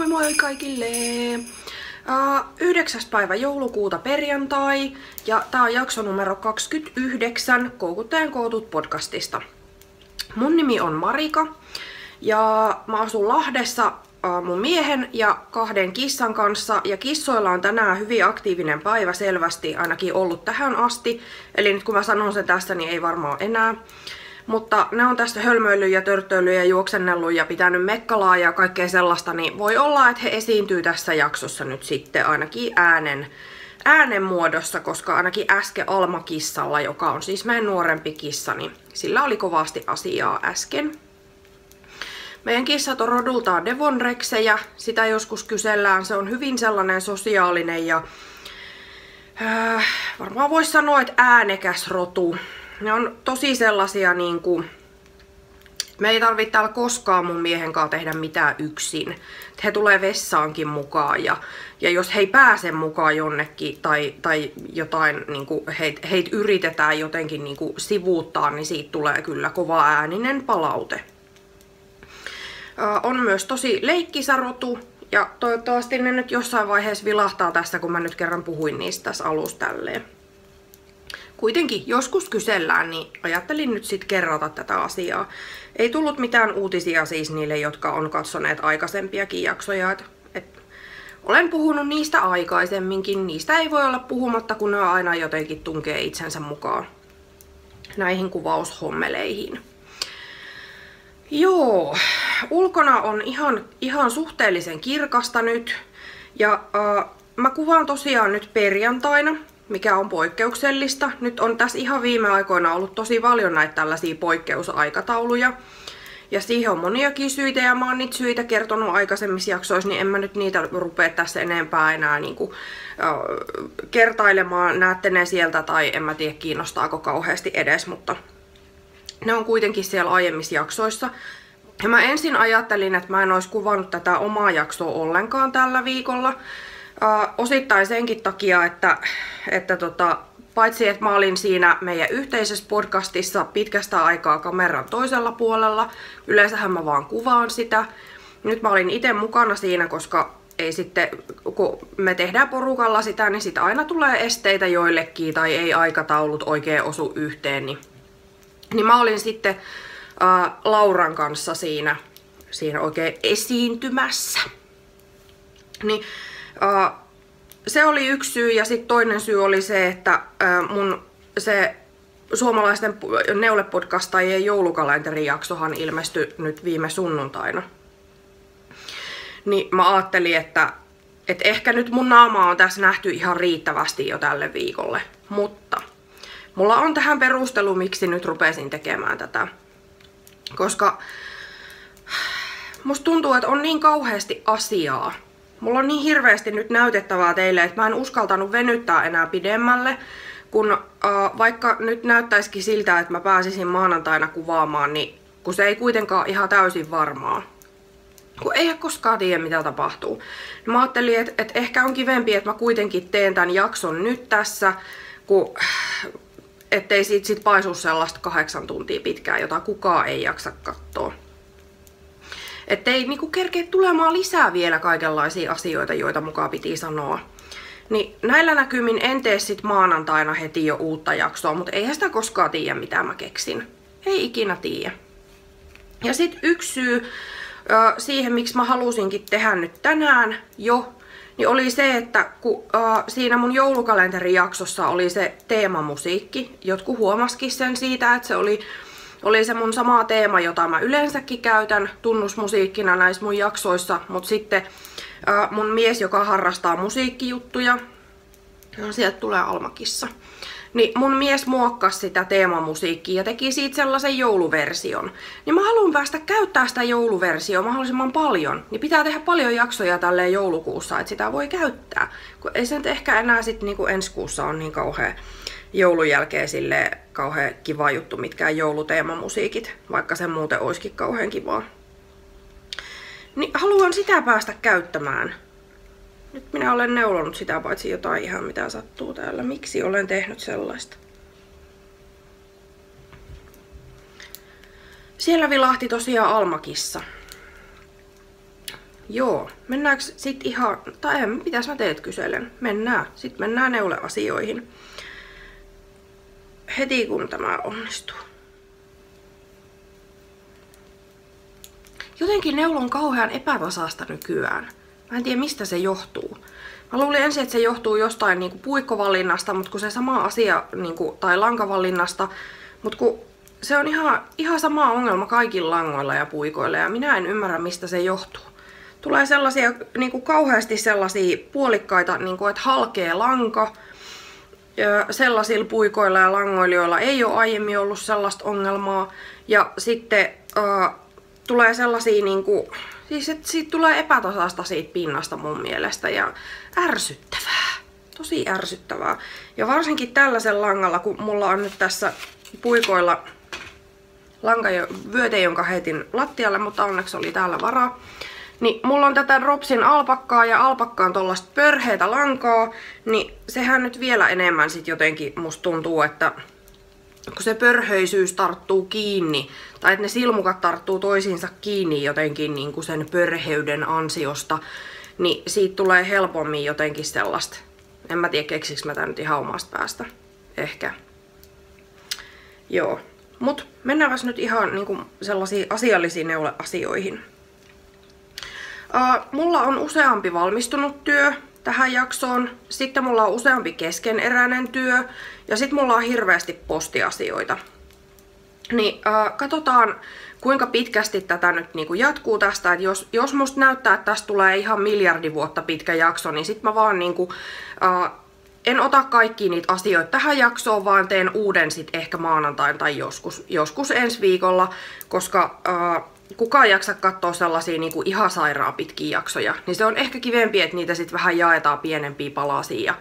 Moi moi kaikille! 9. päivä joulukuuta perjantai ja tää on jakso numero 29 Koukuttajan kootut podcastista. Mun nimi on Marika ja mä asun Lahdessa mun miehen ja 2 kissan kanssa ja kissoilla on tänään hyvin aktiivinen päivä selvästi ainakin ollut tähän asti. Eli nyt kun mä sanon sen tästä, niin ei varmaan enää. Mutta ne on tästä hölmöillyt ja törttöillyt ja juoksennellut ja pitänyt mekkalaa ja kaikkea sellaista, niin voi olla, että he esiintyy tässä jaksossa nyt sitten ainakin äänen muodossa, koska ainakin äsken Alma-kissalla, joka on siis meidän nuorempi kissa, niin sillä oli kovasti asiaa äsken. Meidän kissat on rodultaan Devon Rexejä, sitä joskus kysellään, se on hyvin sellainen sosiaalinen ja varmaan voisi sanoa, että äänekäs rotu. Ne on tosi sellaisia niinku, me ei tarvitse täällä koskaan mun miehen kanssa tehdä mitään yksin. He tulee vessaankin mukaan ja jos he ei pääse mukaan jonnekin tai jotain niinku heit yritetään jotenkin niinku sivuuttaa, niin siitä tulee kyllä kova ääninen palaute. On myös tosi leikkisä rotu ja toivottavasti ne nyt jossain vaiheessa vilahtaa tässä, kun mä nyt kerran puhuin niistä tässä alussa tälleen. Kuitenkin joskus kysellään, niin ajattelin nyt sit kerrata tätä asiaa. Ei tullut mitään uutisia siis niille, jotka on katsoneet aikaisempiakin jaksoja. Olen puhunut niistä aikaisemminkin. Niistä ei voi olla puhumatta, kun ne aina jotenkin tunkee itsensä mukaan näihin kuvaushommeleihin. Joo, ulkona on ihan suhteellisen kirkasta nyt. Ja mä kuvaan tosiaan nyt perjantaina, mikä on poikkeuksellista. Nyt on tässä ihan viime aikoina ollut tosi paljon näitä tällaisia poikkeusaikatauluja. Ja siihen on moniakin syitä ja mä oon niitä syitä kertonut aikaisemmissa jaksoissa, niin en mä nyt niitä rupea tässä enempää enää niinku, kertailemaan. Näette ne sieltä tai en mä tiedä kiinnostaako kauheasti edes, mutta ne on kuitenkin siellä aiemmissa jaksoissa. Ja mä ensin ajattelin, että mä en olisi kuvannut tätä omaa jaksoa ollenkaan tällä viikolla. Osittain senkin takia, että paitsi että mä olin siinä meidän yhteisessä podcastissa pitkästä aikaa kameran toisella puolella, yleensähän mä vaan kuvaan sitä. Nyt mä olin itse mukana siinä, koska ei sitten, kun me tehdään porukalla sitä, niin sit aina tulee esteitä joillekin tai ei aikataulut oikein osu yhteen. Niin mä olin sitten Lauran kanssa siinä oikein esiintymässä. Niin, se oli yksi syy ja sitten toinen syy oli se, että se suomalaisten neulepodcastajien joulukalenterijaksohan ilmestyi nyt viime sunnuntaina. Niin mä ajattelin, että ehkä nyt mun naama on tässä nähty ihan riittävästi jo tälle viikolle. Mutta mulla on tähän perustelu, miksi nyt rupesin tekemään tätä. Koska musta tuntuu, että on niin kauheasti asiaa. Mulla on niin hirveästi nyt näytettävää teille, että mä en uskaltanut venyttää enää pidemmälle, kun vaikka nyt näyttäisikin siltä, että mä pääsisin maanantaina kuvaamaan, niin kun se ei kuitenkaan ihan täysin varmaa. Kun eihän koskaan tiedä, mitä tapahtuu. Niin mä ajattelin, että ehkä on kivempi, että mä kuitenkin teen tämän jakson nyt tässä, ettei siitä sit paisu sellaista 8 tuntia pitkään, jota kukaan ei jaksa katsoa. Ettei niinku kerkeä tulemaan lisää vielä kaikenlaisia asioita, joita mukaan piti sanoa. Niin näillä näkymin en tee sit maanantaina heti jo uutta jaksoa, mutta eihän sitä koskaan tiedä, mitä mä keksin. Ei ikinä tiedä. Ja sit yksi syy siihen, miksi mä halusinkin tehdä nyt tänään jo, niin oli se, että kun siinä mun joulukalenterijaksossa oli se teemamusiikki, jotkut huomasikin sen siitä, että se oli se mun sama teema, jota mä yleensäkin käytän tunnusmusiikkina näissä mun jaksoissa, mutta sitten mun mies, joka harrastaa musiikkijuttuja, sieltä tulee Alma-kissa, niin mun mies muokkasi sitä teemamusiikkia ja teki siitä sellaisen jouluversion. Niin mä haluan päästä käyttää sitä jouluversioa mahdollisimman paljon, niin pitää tehdä paljon jaksoja tälleen joulukuussa, että sitä voi käyttää. Kun ei se nyt ehkä enää sitten niinku ensi kuussa on niin kauhean joulun jälkeen silleen kauhean kiva juttu, mitkään jouluteemamusiikit, vaikka se muuten olisikin kauhean kivaa. Niin haluan sitä päästä käyttämään. Nyt minä olen neulonut sitä paitsi jotain ihan mitä sattuu täällä. Miksi olen tehnyt sellaista? Siellä vilahti tosiaan Alma-kissa. Joo, mennäänkö sit ihan, tai mitäs mä teet kyselen? Mennään, sit mennään neuleasioihin. Heti kun tämä onnistuu. Jotenkin neulo on kauhean epätasaista nykyään. Mä en tiedä mistä se johtuu. Mä luulin ensin, että se johtuu jostain niinku puikkovalinnasta, mutta kun se sama asia, niinku, tai lankavalinnasta, mutta kun se on ihan sama ongelma kaikilla langoilla ja puikoilla ja minä en ymmärrä mistä se johtuu. Tulee sellaisia niinku kauheasti sellaisia puolikkaita, niinku, että halkee lanka. Sellaisilla puikoilla ja langoilla, joilla ei ole aiemmin ollut sellaista ongelmaa. Ja sitten tulee sellaisia niinku, siis että siitä tulee epätasaista siitä pinnasta mun mielestä ja ärsyttävää. Tosi ärsyttävää. Ja varsinkin tällaisen langalla, kun mulla on nyt tässä puikoilla vyöte, jonka heitin lattialle, mutta onneksi oli täällä varaa. Niin mulla on tätä Ropsin alpakkaa ja alpakkaan tollaista pörheitä lankaa, niin sehän nyt vielä enemmän sit jotenkin musta tuntuu, että kun se pörhöisyys tarttuu kiinni, tai että ne silmukat tarttuu toisiinsa kiinni jotenkin niin kuin sen pörheyden ansiosta, niin siitä tulee helpommin jotenkin sellaista. En mä tiedä, keksiks mä tän nyt ihan omasta päästä. Ehkä. Joo. Mut mennäänpäs nyt ihan niin kuin sellaisiin asiallisiin neuleasioihin. Mulla on useampi valmistunut työ tähän jaksoon, sitten mulla on useampi keskeneräinen työ ja sitten mulla on hirveästi postiasioita. Niin katsotaan kuinka pitkästi tätä nyt niinku jatkuu tästä, että jos musta näyttää, että tästä tulee ihan miljardi vuotta pitkä jakso, niin sit mä vaan niinku, en ota kaikkia niitä asioita tähän jaksoon, vaan teen uuden sit ehkä maanantain tai joskus ensi viikolla, koska kukaan jaksa katsoa sellaisia niinku ihan sairaan pitkiä jaksoja, niin se on ehkä kivempi, että niitä sitten vähän jaetaan pienempiä palasia.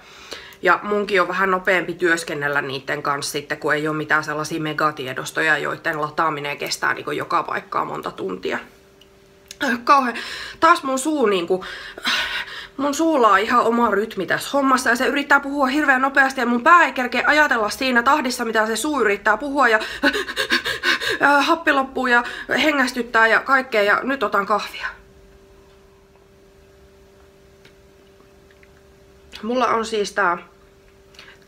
Ja munkin on vähän nopeampi työskennellä niiden kanssa sitten, kun ei ole mitään sellaisia megatiedostoja, joiden lataaminen kestää niinku joka paikkaa monta tuntia. Kauhean. Taas mun suu niinku, mun suulla on ihan oma rytmi tässä hommassa ja se yrittää puhua hirveän nopeasti ja mun pää ei kerkeä ajatella siinä tahdissa, mitä se suu yrittää puhua ja happi loppuu ja hengästyttää ja kaikkea ja nyt otan kahvia. Mulla on siis tää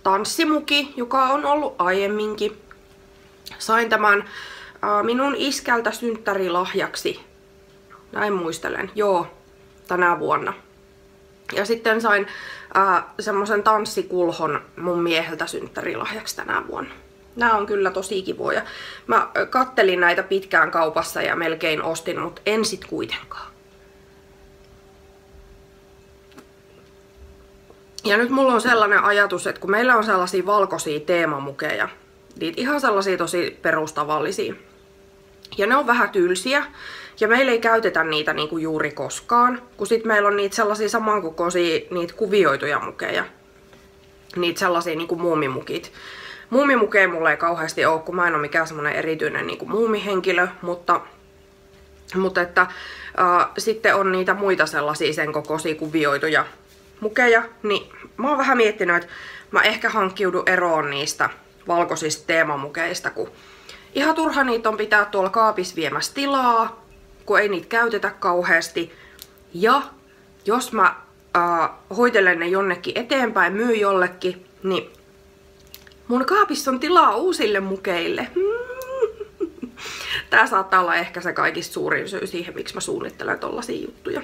tanssimuki, joka on ollut aiemminkin. Sain tämän minun iskältä synttärilahjaksi. Näin muistelen. Joo, tänä vuonna. Ja sitten sain semmosen tanssikulhon mun mieheltä synttärilahjaksi tänä vuonna. Nää on kyllä tosi kivoja. Mä kattelin näitä pitkään kaupassa ja melkein ostin, mutta en sit kuitenkaan. Ja nyt mulla on sellainen ajatus, että kun meillä on sellaisia valkoisia teemamukeja, niitä ihan sellaisia tosi perustavallisia. Ja ne on vähän tylsiä. Ja meillä ei käytetä niitä niinku juuri koskaan. Kun sit meillä on niitä sellaisia samankokoisia, niitä kuvioituja mukeja. Niitä sellaisia niinku muumimukit. Muumimukeja mulla ei kauheasti ole, kun mä en ole mikään semmonen erityinen niinku muumihenkilö, mutta että sitten on niitä muita sellaisia sen kokoisia kuvioituja mukeja, niin mä oon vähän miettinyt, että mä ehkä hankkiudun eroon niistä valkoisista teemamukeista, kun ihan turha niitä on pitää tuolla kaapissa viemässä tilaa, kun ei niitä käytetä kauheasti. Ja jos mä hoitelen ne jonnekin eteenpäin, myy jollekin, niin mun kaapissa on tilaa uusille mukeille. Tää saattaa olla ehkä se kaikista suurin syy siihen, miksi mä suunnittelen tollasia juttuja.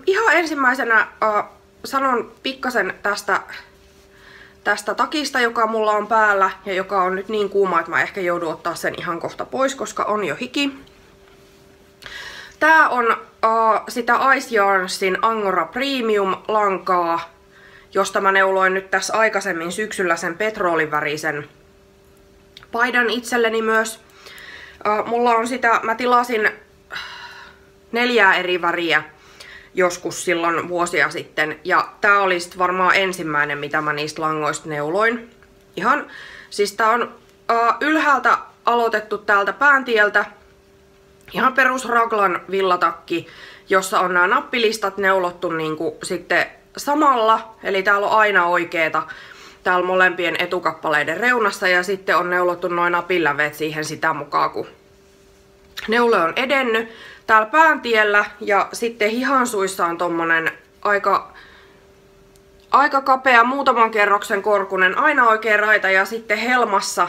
Ihan ensimmäisenä sanon pikkasen tästä takista, joka mulla on päällä ja joka on nyt niin kuuma, että mä ehkä joudun ottaa sen ihan kohta pois, koska on jo hiki. Tää on sitä Ice Yarnsin Angora Premium lankaa, josta mä neuloin nyt tässä aikaisemmin syksyllä sen petrolivärisen paidan itselleni myös. Mulla on sitä, mä tilasin 4 eri väriä joskus silloin vuosia sitten. Ja tää oli sit varmaan ensimmäinen, mitä mä niistä langoista neuloin. Ihan, siis tää on ylhäältä aloitettu täältä pääntieltä. Ihan perus raglan villatakki, jossa on nämä nappilistat neulottu niinku sitten samalla. Eli täällä on aina oikeeta täällä molempien etukappaleiden reunassa. Ja sitten on neulottu noin napinläveet siihen sitä mukaan, kun neule on edennyt. täällä pääntiellä ja sitten hihansuissa on tommonen aika kapea muutaman kerroksen korkunen aina oikea raita ja sitten helmassa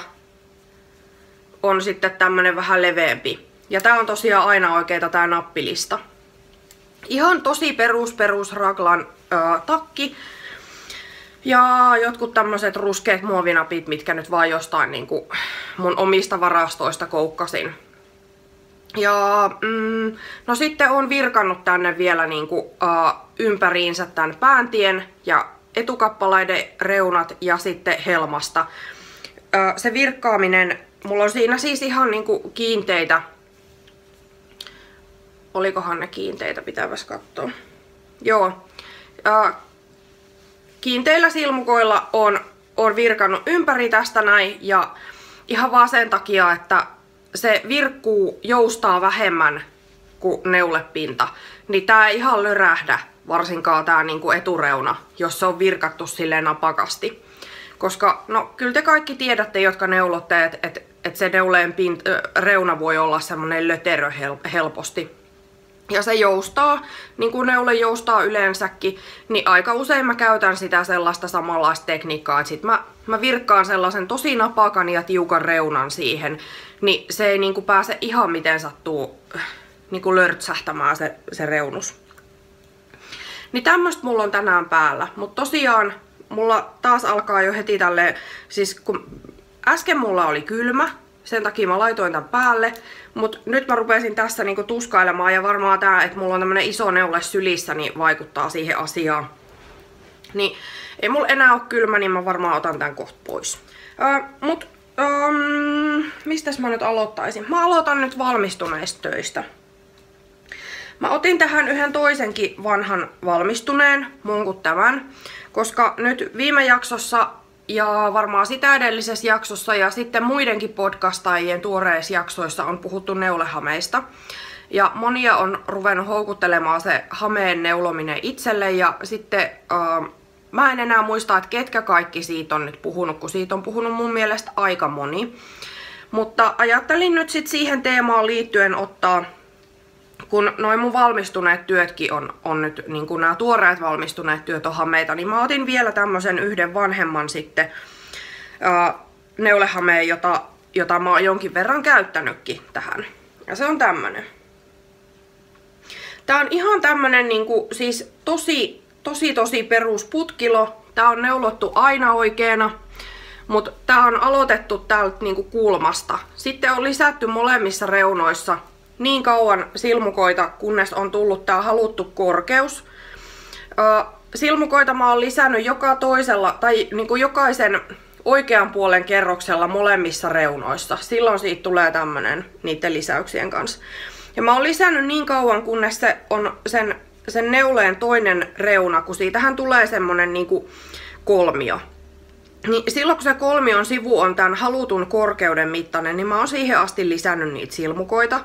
on sitten tämmönen vähän leveämpi. Ja tää on tosiaan aina oikeeta tää nappilista. Ihan tosi perus raglan takki. Ja jotkut tämmöiset ruskeat muovinapit, mitkä nyt vaan jostain niinku mun omista varastoista koukkasin. Ja no sitten on virkannut tänne vielä niinku ympäriinsä tän pääntien ja etukappaleiden reunat ja sitten helmasta. Se virkkaaminen, mulla on siinä siis ihan niinku kiinteitä. Olikohan ne kiinteitä, pitääpäs katsoa. Joo. Kiinteillä silmukoilla on virkannut ympäri tästä näin ja ihan vaan sen takia, että se virkkuu joustaa vähemmän kuin neulepinta. Niin tää ei ihan lörähdä, varsinkaan tää niinku etureuna, jos se on virkattu silleen napakasti. Koska no kyllä te kaikki tiedätte, jotka neulotte, että se neuleen reuna voi olla semmonen löterö helposti. Ja se joustaa, niin kuin neule joustaa yleensäkin, niin aika usein mä käytän sitä sellaista samanlaista tekniikkaa, että sit mä virkkaan sellaisen tosi napakan ja tiukan reunan siihen, niin se ei niin kuin pääse ihan miten sattuu niin kuin lörtsähtämään se reunus. Niin tämmöstä mulla on tänään päällä, mutta tosiaan mulla taas alkaa jo heti tälleen, siis kun äsken mulla oli kylmä, sen takia mä laitoin tän päälle, mut nyt mä rupesin tässä niinku tuskailemaan ja varmaan tää, että mulla on tämmönen iso neule sylissä, niin vaikuttaa siihen asiaan. Niin ei mulla enää oo kylmä, niin mä varmaan otan tän kohta pois. Mistäs mä nyt aloittaisin? Mä aloitan nyt valmistuneista töistä. Mä otin tähän yhden toisenkin vanhan valmistuneen, muun kuin tämän, koska nyt viime jaksossa ja varmaan sitä edellisessä jaksossa ja sitten muidenkin podcastajien tuoreissa jaksoissa on puhuttu neulehameista. Ja monia on ruvennut houkuttelemaan se hameen neulominen itselle ja sitten mä en enää muista, että ketkä kaikki siitä on nyt puhunut, kun siitä on puhunut mun mielestä aika moni. Mutta ajattelin nyt sitten siihen teemaan liittyen ottaa, kun noin mun valmistuneet työtkin on nyt, niin kuin nämä tuoreet valmistuneet työt on hameita, niin mä otin vielä tämmösen yhden vanhemman sitten neulehameen, jota mä oon jonkin verran käyttänytkin tähän. Ja se on tämmönen. Tää on ihan tämmönen niinku, siis tosi perusputkilo. Tää on neulottu aina oikeena, mutta tää on aloitettu täältä niinku kulmasta. Sitten on lisätty molemmissa reunoissa niin kauan silmukoita, kunnes on tullut tää haluttu korkeus. Silmukoita mä oon lisännyt joka toisella, tai niinku jokaisen oikean puolen kerroksella molemmissa reunoissa. Silloin siitä tulee tämmönen niiden lisäyksien kanssa. Ja mä oon lisännyt niin kauan, kunnes se on sen neuleen toinen reuna, kun siitähän tulee semmonen niinku kolmio. Niin silloin kun se kolmion sivu on tämän halutun korkeuden mittainen, niin mä oon siihen asti lisännyt niitä silmukoita.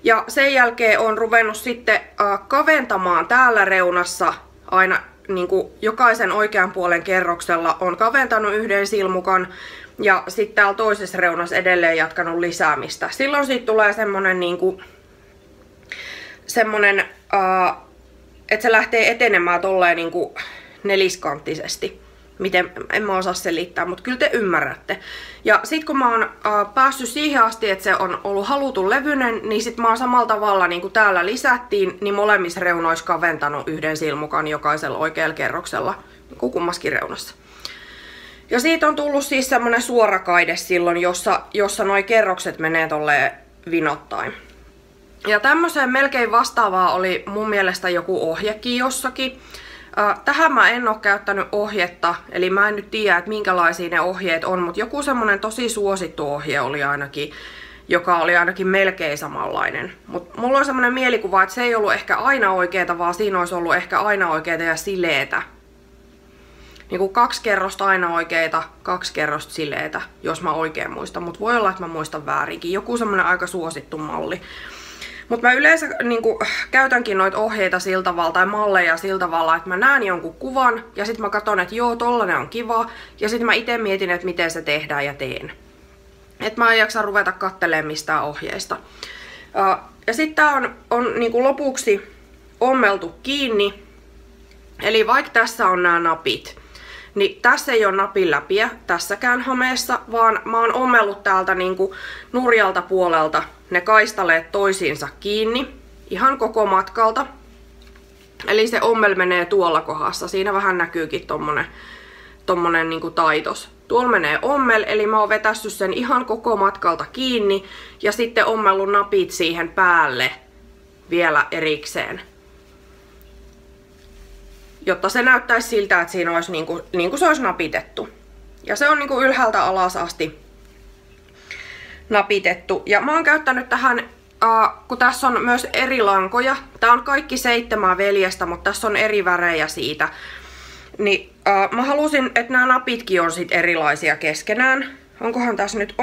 Ja sen jälkeen on ruvennut sitten kaventamaan täällä reunassa aina niin kuin jokaisen oikean puolen kerroksella on kaventanut yhden silmukan ja sitten täällä toisessa reunassa edelleen jatkanut lisäämistä. Silloin siitä tulee semmonen niinku että se lähtee etenemään tolleen niinku neliskanttisesti. Miten, en mä osaa selittää, mutta kyllä te ymmärrätte. Ja sit kun mä oon päässyt siihen asti, että se on ollut halutun levyinen, niin sit mä oon samalla tavalla niin kuin täällä lisättiin, niin molemmissa reunoissa kaventanut yhden silmukan jokaisella oikealla kerroksella, niin kuin kummaskin reunassa. Ja siitä on tullut siis semmonen suora kaide silloin, jossa noi kerrokset menee tolleen vinottain. Ja tämmöiseen melkein vastaavaa oli mun mielestä joku ohjekin jossakin. Tähän mä en oo käyttänyt ohjetta, eli mä en nyt tiedä, että minkälaisia ne ohjeet on, mutta joku semmonen tosi suosittu ohje oli ainakin, joka oli ainakin melkein samanlainen. Mutta mulla on semmonen mielikuva, että se ei ollut ehkä aina oikeeta, vaan siinä olisi ollut ehkä aina oikeeta ja sileetä. Niinku 2 kerrosta aina oikeeta, 2 kerrosta sileetä, jos mä oikein muistan, mutta voi olla, että mä muistan väärinkin. Joku semmonen aika suosittu malli. Mutta mä yleensä niinku, käytänkin noita ohjeita sillä tavalla tai malleja sillä tavalla, että mä näen jonkun kuvan ja sit mä katson, että joo, tollanen on kiva ja sit mä ite mietin, että miten se tehdään ja teen. Et mä en jaksa ruveta kattelemaan mistään ohjeista. Ja sitten tää on niinku lopuksi ommeltu kiinni. Eli vaikka tässä on nämä napit, niin tässä ei ole napin läpiä tässäkään hameessa, vaan mä oon ommellut täältä niinku nurjalta puolelta ne kaistaleet toisiinsa kiinni ihan koko matkalta. Eli se ommel menee tuolla kohdassa. Siinä vähän näkyykin tommonen niinku taitos. Tuolla menee ommel, eli mä oon vetässyt sen ihan koko matkalta kiinni ja sitten ommellut napit siihen päälle vielä erikseen. Jotta se näyttäisi siltä, että siinä olisi niin kuin se olisi napitettu. Ja se on niin kuin ylhäältä alas asti napitettu. Ja mä oon käyttänyt tähän, kun tässä on myös eri lankoja. Tää on kaikki 7 veljestä, mutta tässä on eri värejä siitä. Niin mä halusin, että nämä napitkin on sit erilaisia keskenään. Onkohan tässä nyt,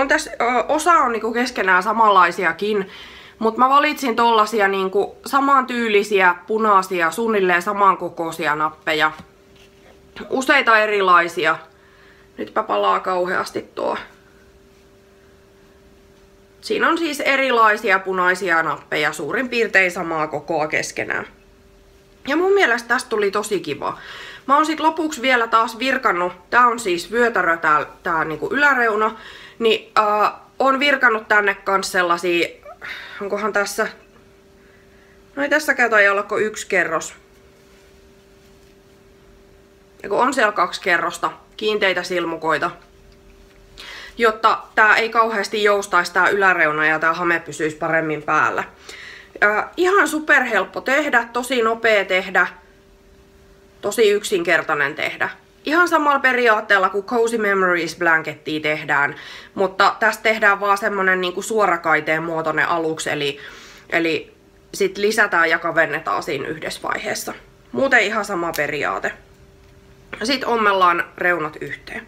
osa on niinku keskenään samanlaisiakin. Mutta mä valitsin tollasia niinku samantyylisiä, punaisia, suunnilleen samankokoisia nappeja. Useita erilaisia. Nytpä palaa kauheasti tuo. Siinä on siis erilaisia punaisia nappeja, suurin piirtein samaa kokoa keskenään. Ja mun mielestä tästä tuli tosi kiva. Mä oon sit lopuksi vielä taas virkannut, tää on siis vyötärö tää niinku yläreuna, niin on virkannut tänne kans sellaisia, onkohan tässä, no ei tässäkään tai olla kuin 1 kerros. Ja kun on siellä 2 kerrosta, kiinteitä silmukoita, jotta tää ei kauheasti joustaisi tää yläreuna ja tää hame pysyisi paremmin päällä. Ihan superhelppo tehdä, tosi nopea tehdä, tosi yksinkertainen tehdä. Ihan samalla periaatteella kuin Cozy Memories blankettia tehdään, mutta tästä tehdään vaan semmonen niinku suorakaiteen muotoinen aluksi, eli sit lisätään ja kavennetaan siinä yhdessä vaiheessa. Muuten ihan sama periaate. Sitten ommellaan reunat yhteen.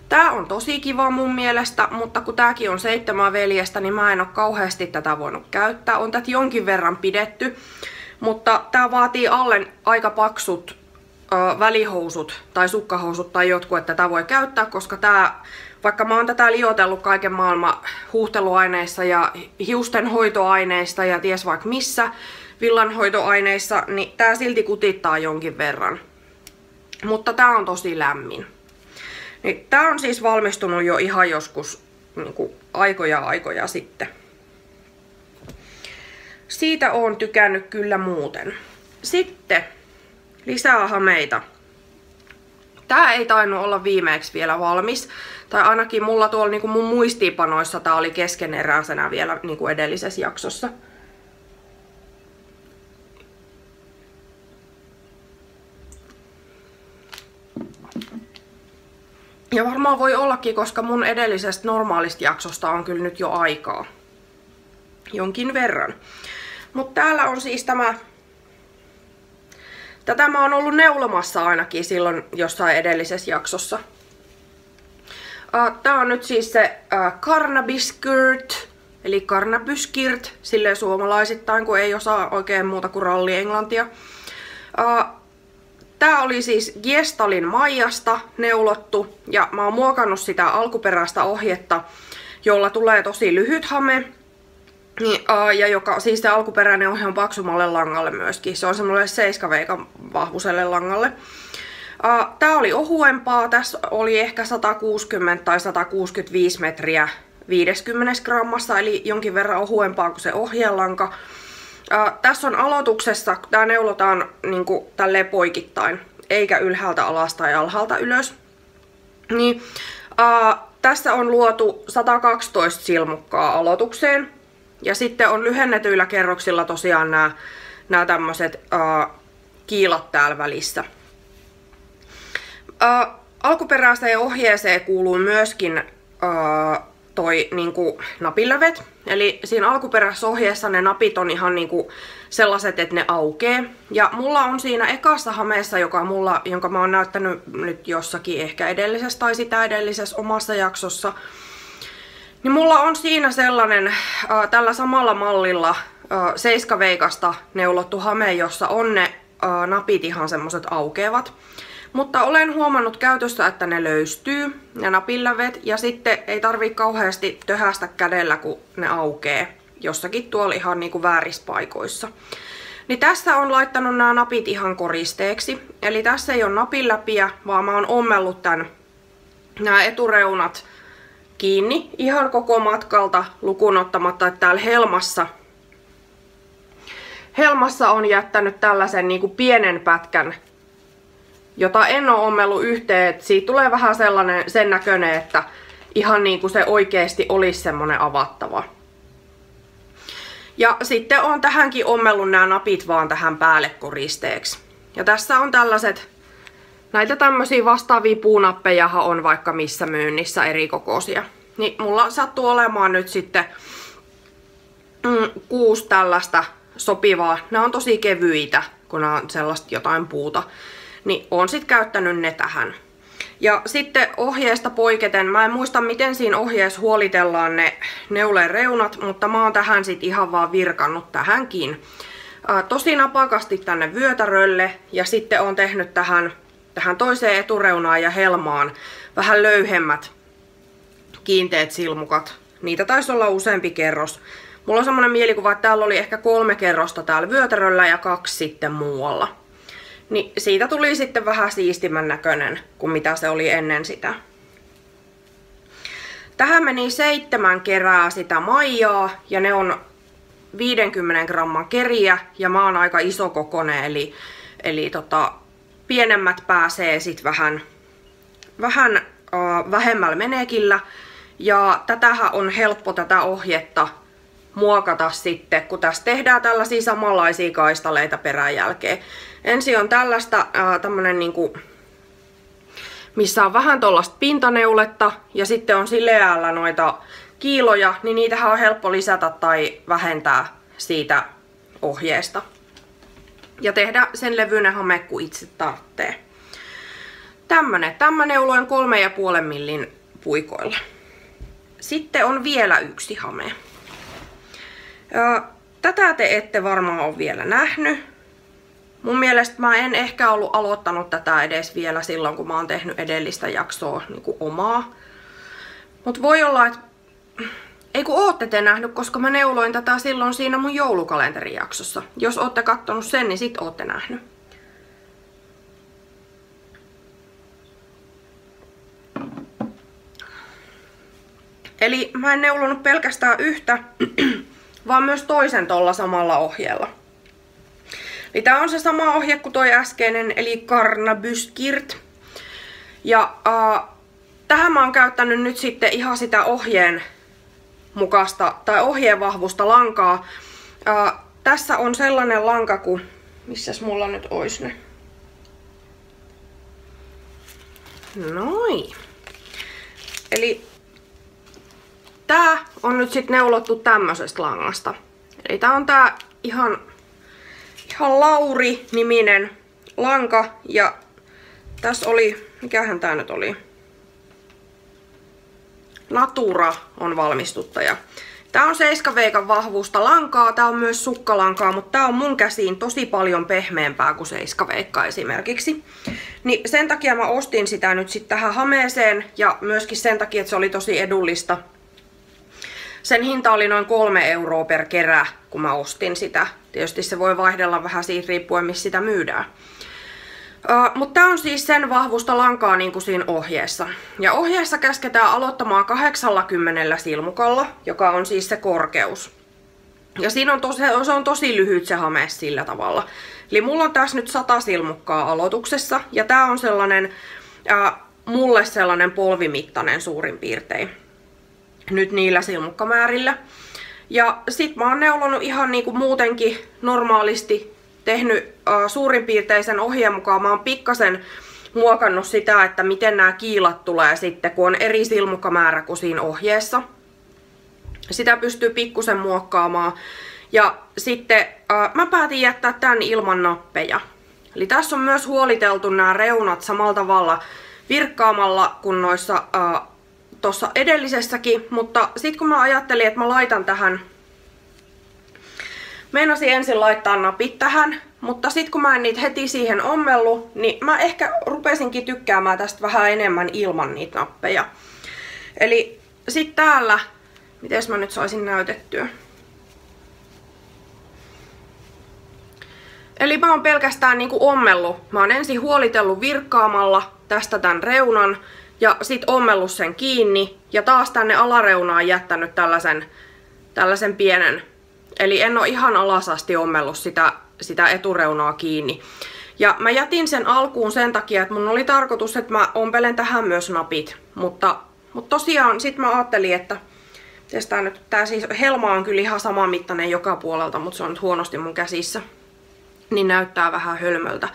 Tää on tosi kiva mun mielestä, mutta kun tääkin on 7 veljestä, niin mä en oo kauheasti tätä voinut käyttää. On tätä jonkin verran pidetty, mutta tää vaatii alle aika paksut välihousut tai sukkahousut tai jotkut, että tätä voi käyttää, koska tää, vaikka mä oon tätä liotellut kaiken maailman huuhteluaineissa ja hiustenhoitoaineista ja ties vaikka missä villanhoitoaineissa, niin tää silti kutittaa jonkin verran. Mutta tää on tosi lämmin. Niin tää on siis valmistunut jo ihan joskus niinku aikoja sitten. Siitä oon tykännyt kyllä muuten. Sitten lisää hameita. Tää ei tainnut olla viimeeksi vielä valmis. Tai ainakin mulla tuolla niinku mun muistiinpanoissa tää oli keskeneräisenä vielä niinku edellisessä jaksossa. Ja varmaan voi ollakin, koska mun edellisestä normaalista jaksosta on kyllä nyt jo aikaa. Jonkin verran. Mutta täällä on siis tämä. Tätä mä oon ollut neulomassa ainakin silloin jossain edellisessä jaksossa. Tää on nyt siis se Carnaby-skirt, eli Carnaby-skirt, silleen suomalaisittain, kun ei osaa oikein muuta kuin ralli-englantia. Tää oli siis Gestalin Maijasta neulottu, ja mä oon muokannut sitä alkuperäistä ohjetta, jolla tulee tosi lyhyt hame. Ja joka, siis se alkuperäinen ohje on paksummalle langalle myöskin. Se on semmoinen 7 veikan vahvuiselle langalle. Tää oli ohuempaa. Tässä oli ehkä 160 tai 165 metriä 50 grammassa, eli jonkin verran ohuempaa kuin se ohjelanka. Tässä on aloituksessa, tää neulotaan niinku tälleen poikittain, eikä ylhäältä alas tai alhaalta ylös. Niin, tässä on luotu 112 silmukkaa aloitukseen. Ja sitten on lyhennetyillä kerroksilla tosiaan nämä tämmöiset kiilat täällä välissä. Alkuperäiseen ohjeeseen kuuluu myöskin toi niinku napilövet. Eli siinä alkuperäisessä ohjeessa ne napit on ihan niinku sellaiset, että ne aukee. Ja mulla on siinä ekassa hameessa, jonka mä oon näyttänyt nyt jossakin ehkä edellisessä tai sitä edellisessä omassa jaksossa, niin mulla on siinä sellainen tällä samalla mallilla 7 veikasta neulottu hame, jossa on ne napit ihan semmoset aukeavat. Mutta olen huomannut käytössä, että ne löystyy, ne napillävet, ja sitten ei tarvii kauheasti töhästä kädellä, kun ne aukee. jossakin tuolla ihan niinku väärissä paikoissa. Niin tässä on laittanut nämä napit ihan koristeeksi. Eli tässä ei ole napin läpiä, vaan mä oon ommellut nämä etureunat kiinni ihan koko matkalta lukuun ottamatta, että täällä helmassa on jättänyt tällaisen niinku pienen pätkän, jota en ole ommellut yhteen. Että siitä tulee vähän sellainen sen näköinen, että ihan niinku se oikeesti olisi semmonen avattava. Ja sitten on tähänkin ommellut nämä napit vaan tähän päälle koristeeksi. Ja tässä on tällaiset, näitä tämmöisiä vastaavia puunappejahan on vaikka missä myynnissä eri kokoisia. Niin mulla sattuu olemaan nyt sitten 6 tällaista sopivaa. Nämä on tosi kevyitä, kun nämä on sellaista jotain puuta. Niin oon sitten käyttänyt ne tähän. Ja sitten ohjeesta poiketen, mä en muista miten siinä ohjeessa huolitellaan ne neuleen reunat, mutta mä oon tähän sit ihan vaan virkannut tähänkin. Tosi napakasti tänne vyötärölle ja sitten oon tehnyt tähän toiseen etureunaan ja helmaan vähän löyhemmät kiinteät silmukat. Niitä taisi olla useampi kerros. Mulla on semmonen mielikuva, että täällä oli ehkä 3 kerrosta täällä vyötäröllä ja 2 sitten muualla. Niin siitä tuli sitten vähän siistimän näköinen kuin mitä se oli ennen sitä. Tähän meni 7 kerää sitä maijaa ja ne on 50 gramman keriä ja mä oon aika isokokoinen, eli pienemmät pääsee sit vähän vähemmällä menekillä. Ja tätähän on helppo tätä ohjetta muokata sitten, kun tässä tehdään tällaisia samanlaisia kaistaleita peräjälkeen. Ensin on tällaista tämmönen niinku, missä on vähän tollaista pintaneuletta ja sitten on sileällä noita kiiloja, niin niitähän on helppo lisätä tai vähentää siitä ohjeesta. Ja tehdä sen levyinen hame, kun itse tarvitsee. Tämä neulo on 3,5 millin puikoilla. Sitten on vielä yksi hame. Tätä te ette varmaan ole vielä nähnyt. Mun mielestä mä en ehkä ollut aloittanut tätä edes vielä silloin, kun mä oon tehnyt edellistä jaksoa niin kuin omaa. Mut voi olla, että ei kun ootte te nähnyt, koska mä neuloin tätä silloin siinä mun joulukalenterijaksossa. Jos ootte kattonut sen, niin sit ootte nähnyt. Eli mä en neulonut pelkästään yhtä, vaan myös toisen tolla samalla ohjeella. Eli tää on se sama ohje kuin toi äskeinen, eli Carnabyskirt. Ja tähän mä oon käyttänyt nyt sitten ihan sitä ohjeen mukaista tai ohjeen vahvusta lankaa. Tässä on sellainen lanka kuin, missäs mulla nyt ois ne? Noin. Eli tää on nyt sit neulottu tämmöisestä langasta. Eli tää on tää ihan Lauri-niminen lanka ja tässä oli, mikähän tää nyt oli? Natura on valmistuttaja. Tää on 7 veikan vahvuusta lankaa, tää on myös sukkalankaa, mutta tää on mun käsiin tosi paljon pehmeämpää kuin 7 veikka esimerkiksi. Niin sen takia mä ostin sitä nyt sit tähän hameeseen ja myöskin sen takia, että se oli tosi edullista. Sen hinta oli noin 3 € per kerä, kun mä ostin sitä. Tietysti se voi vaihdella vähän siitä riippuen, missä sitä myydään. Mutta tää on siis sen vahvusta lankaa niin kuin siinä ohjeessa. Ja ohjeessa käsketään aloittamaan 80 silmukalla, joka on siis se korkeus. Ja siinä on se on tosi lyhyt se hame sillä tavalla. Eli mulla on tässä nyt 100 silmukkaa aloituksessa. Ja tää on sellainen, mulle sellainen polvimittainen suurin piirtein. Nyt niillä silmukkamäärillä. Ja sit mä oon neulonut ihan niinku muutenkin normaalisti, tehnyt suurin piirtein sen ohjeen mukaan. Mä oon pikkasen muokannut sitä, että miten nämä kiilat tulee sitten, kun on eri silmukkamäärä kuin siinä ohjeessa. Sitä pystyy pikkusen muokkaamaan. Ja sitten mä päätin jättää tän ilman nappeja. Eli tässä on myös huoliteltu nämä reunat samalla tavalla virkkaamalla kuin noissa tuossa edellisessäkin, mutta sitten kun mä ajattelin, että mä laitan tähän, meinasin ensin laittaa napit tähän, mutta sitten kun mä en niitä heti siihen ommellut, niin mä ehkä rupesinkin tykkäämään tästä vähän enemmän ilman niitä nappeja. Eli sitten täällä, miten mä nyt saisin näytettyä? Eli mä oon pelkästään niinku ommellut. Mä oon ensin huolitellut virkkaamalla tästä tän reunan ja sit ommellut sen kiinni ja taas tänne alareunaan jättänyt tällaisen pienen. Eli en oo ihan alasasti ommellut sitä etureunaa kiinni. Ja mä jätin sen alkuun sen takia, että mun oli tarkoitus, että mä ompelen tähän myös napit. Mutta tosiaan sit mä ajattelin, että tää siis helma on kyllä ihan saman mittainen joka puolelta, mutta se on nyt huonosti mun käsissä. Niin näyttää vähän hölmöltä.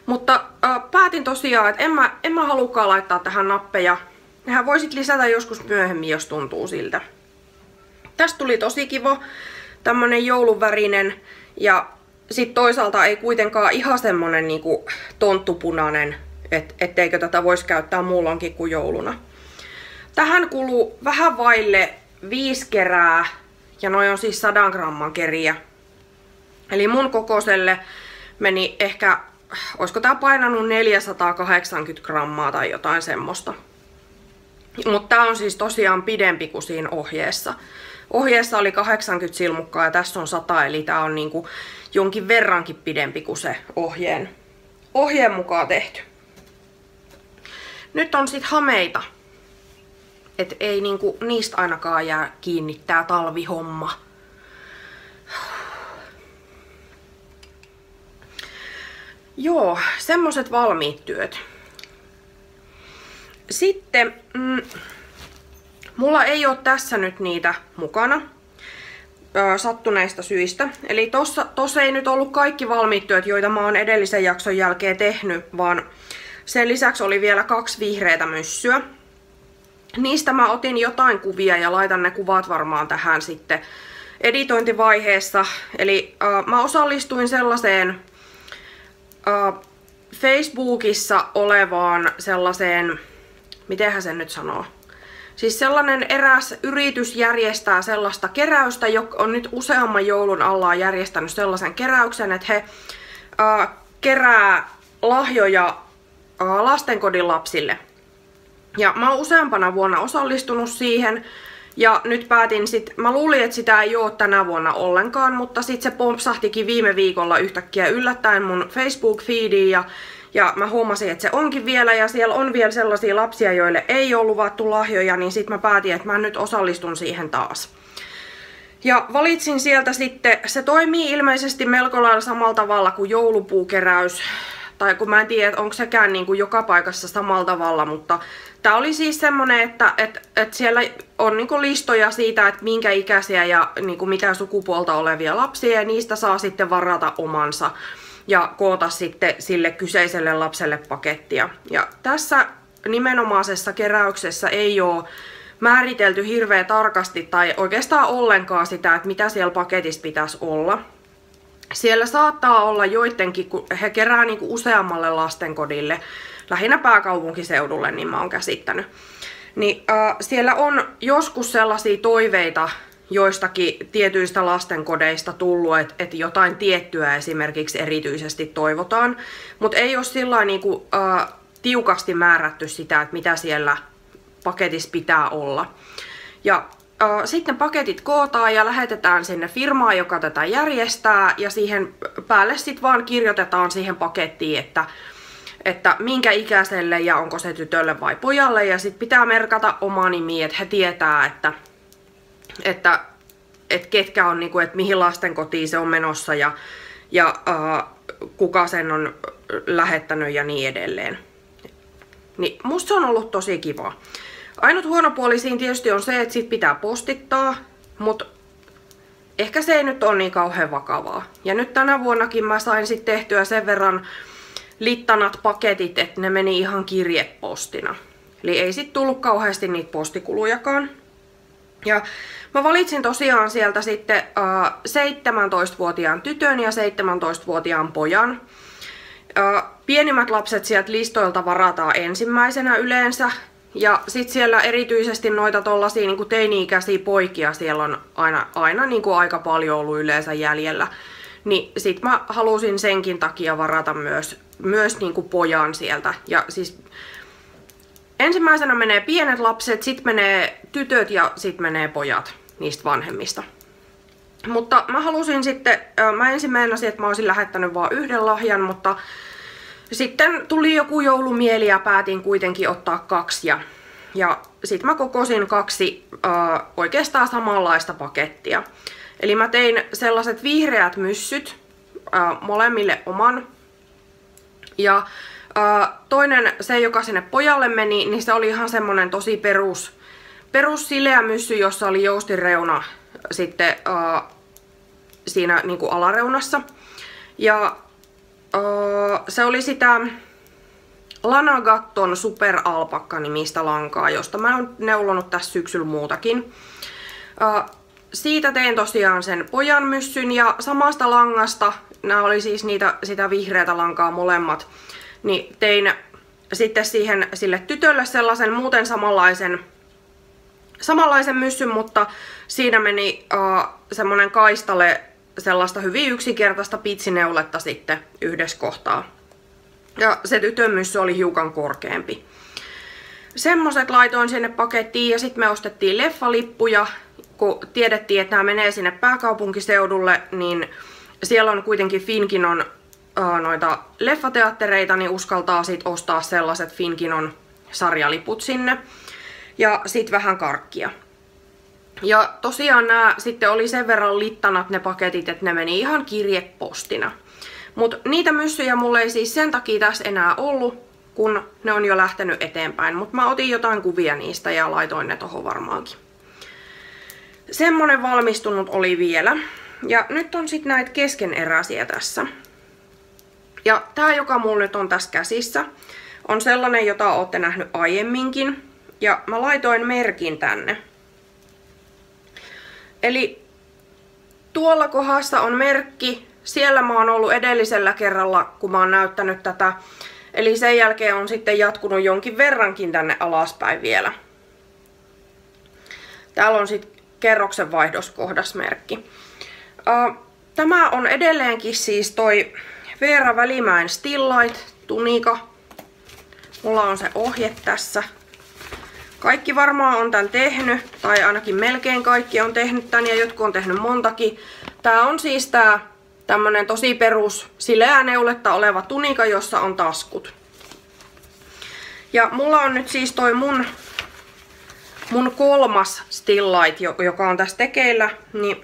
Mutta päätin tosiaan, että en mä halukaan laittaa tähän nappeja. Nehän voisit lisätä joskus myöhemmin, jos tuntuu siltä. Tästä tuli tosi kiva, tämmönen jouluvärinen ja sit toisaalta ei kuitenkaan ihan semmonen niinku tonttupunainen, etteikö tätä voisi käyttää muulloinkin kuin jouluna. Tähän kuluu vähän vaille 5 kerää ja noi on siis 100 gramman keriä. Eli mun kokoiselle meni ehkä, olisiko tää painanut 480 grammaa tai jotain semmoista. Mutta tää on siis tosiaan pidempi kuin siinä ohjeessa. Ohjeessa oli 80 silmukkaa ja tässä on 100, eli tää on niinku jonkin verrankin pidempi kuin se ohjeen mukaan tehty. Nyt on sit hameita. Et ei niinku niistä ainakaan jää kiinni tää talvihomma. Joo, semmoset valmiit työt. Sitten mulla ei ole tässä nyt niitä mukana sattuneista syistä. Eli tossa ei nyt ollut kaikki valmiit työt, joita mä oon edellisen jakson jälkeen tehnyt, vaan sen lisäksi oli vielä 2 vihreätä myssyä. Niistä mä otin jotain kuvia ja laitan ne kuvat varmaan tähän sitten editointivaiheessa. Eli mä osallistuin sellaiseen Facebookissa olevaan sellaiseen, mitenhän sen nyt sanoo? Siis sellainen eräs yritys järjestää sellaista keräystä, joka on nyt useamman joulun alla järjestänyt sellaisen keräyksen, että he kerää lahjoja lastenkodin lapsille. Ja mä oon useampana vuonna osallistunut siihen. Ja nyt päätin mä luulin, että sitä ei oo tänä vuonna ollenkaan, mutta sit se pompsahtikin viime viikolla yhtäkkiä yllättäen mun Facebook-feediin ja mä huomasin, että se onkin vielä ja siellä on vielä sellaisia lapsia, joille ei ole luvattu lahjoja, niin sit mä päätin, että mä nyt osallistun siihen taas. Ja valitsin sieltä sitten, se toimii ilmeisesti melko lailla samalla tavalla kuin joulupuukeräys, tai kun mä en tiedä, onko sekään niin kuin joka paikassa samalla tavalla, mutta tää oli siis semmonen, että siellä on niin kuin listoja siitä, että minkä ikäisiä ja niin kuin mitä sukupuolta olevia lapsia, ja niistä saa sitten varata omansa ja koota sitten sille kyseiselle lapselle pakettia. Ja tässä nimenomaisessa keräyksessä ei ole määritelty hirveän tarkasti tai oikeastaan ollenkaan sitä, että mitä siellä paketissa pitäisi olla. Siellä saattaa olla joidenkin, kun he kerää niinku useammalle lastenkodille, lähinnä pääkaupunkiseudulle, niin mä oon käsittänyt. Niin siellä on joskus sellaisia toiveita joistakin tietyistä lastenkodeista tullut, että jotain tiettyä esimerkiksi erityisesti toivotaan, mutta ei ole sillain niinku, tiukasti määrätty sitä, että mitä siellä paketissa pitää olla. Ja sitten paketit kootaan ja lähetetään sinne firmaan, joka tätä järjestää, ja siihen päälle sitten vaan kirjoitetaan siihen pakettiin, että minkä ikäiselle ja onko se tytölle vai pojalle, ja sitten pitää merkata oma nimi, että he tietää, että ketkä on, niinku, että mihin lastenkotiin se on menossa ja kuka sen on lähettänyt ja niin edelleen. Niin musta se on ollut tosi kiva. Ainut huono puoli siinä tietysti on se, että sit pitää postittaa, mutta ehkä se ei nyt ole niin kauhean vakavaa. Ja nyt tänä vuonnakin mä sain sit tehtyä sen verran littanat paketit, että ne meni ihan kirjepostina. Eli ei sit tullut kauheasti niitä postikulujakaan. Ja mä valitsin tosiaan sieltä sitten 17-vuotiaan tytön ja 17-vuotiaan pojan. Pienimmät lapset sieltä listoilta varataan ensimmäisenä yleensä. Ja sit siellä erityisesti noita tollasia niinku teini-ikäisiä poikia siellä on aina niinku aika paljon ollut yleensä jäljellä. Niin sit mä halusin senkin takia varata myös niinku pojan sieltä. Ja siis ensimmäisenä menee pienet lapset, sit menee tytöt ja sit menee pojat niistä vanhemmista. Mutta mä halusin sitten, mä ensin meinasin, että mä olisin lähettänyt vaan yhden lahjan, mutta sitten tuli joku joulumieli ja päätin kuitenkin ottaa 2. Ja sit mä kokosin 2 oikeastaan samanlaista pakettia. Eli mä tein sellaiset vihreät myssyt molemmille oman. Ja toinen, se joka sinne pojalle meni, niin se oli ihan semmonen tosi perus sileä myssy, jossa oli joustireuna sitten siinä niinku alareunassa. Ja se oli sitä Lanagatton Super Alpakka nimistä lankaa, josta mä oon neulonut tässä syksyllä muutakin. Siitä tein tosiaan sen pojan myssyn ja samasta langasta, nämä oli siis sitä vihreätä lankaa molemmat, niin tein sitten sille tytölle sellaisen muuten samanlaisen myssyn, mutta siinä meni semmonen kaistale sellaista hyvin yksinkertaista pitsineuletta sitten yhdessä kohtaa. Ja se tytön myssy oli hiukan korkeampi. Semmoset laitoin sinne pakettiin ja sitten me ostettiin leffalippuja. Kun tiedettiin, että nämä menee sinne pääkaupunkiseudulle, niin siellä on kuitenkin Finkinon noita leffateattereita, niin uskaltaa sit ostaa sellaiset Finkinon sarjaliput sinne. Ja sit vähän karkkia. Ja tosiaan nämä sitten oli sen verran littanat ne paketit, että ne meni ihan kirjepostina. Mutta niitä myssyjä mulla ei siis sen takia tässä enää ollut, kun ne on jo lähtenyt eteenpäin. Mutta mä otin jotain kuvia niistä ja laitoin ne tohon varmaankin. Semmonen valmistunut oli vielä. Ja nyt on sitten näitä keskeneräisiä tässä. Ja tää, joka mulla nyt on tässä käsissä, on sellainen, jota olette nähnyt aiemminkin. Ja mä laitoin merkin tänne. Eli tuolla kohdassa on merkki. Siellä mä oon ollut edellisellä kerralla, kun mä oon näyttänyt tätä. Eli sen jälkeen on sitten jatkunut jonkin verrankin tänne alaspäin vielä. Täällä on sitten kerroksen vaihdoskohdasmerkki. Tämä on edelleenkin siis toi Veera Välimäen Still Light tunika. Mulla on se ohje tässä. Kaikki varmaan on tän tehnyt, tai ainakin melkein kaikki on tehnyt tän ja jotkut on tehnyt montakin. Tää on siis tämmönen tosi perus sileää neuletta oleva tunika, jossa on taskut. Ja mulla on nyt siis toi mun 3. Still Light, joka on tässä tekeillä, niin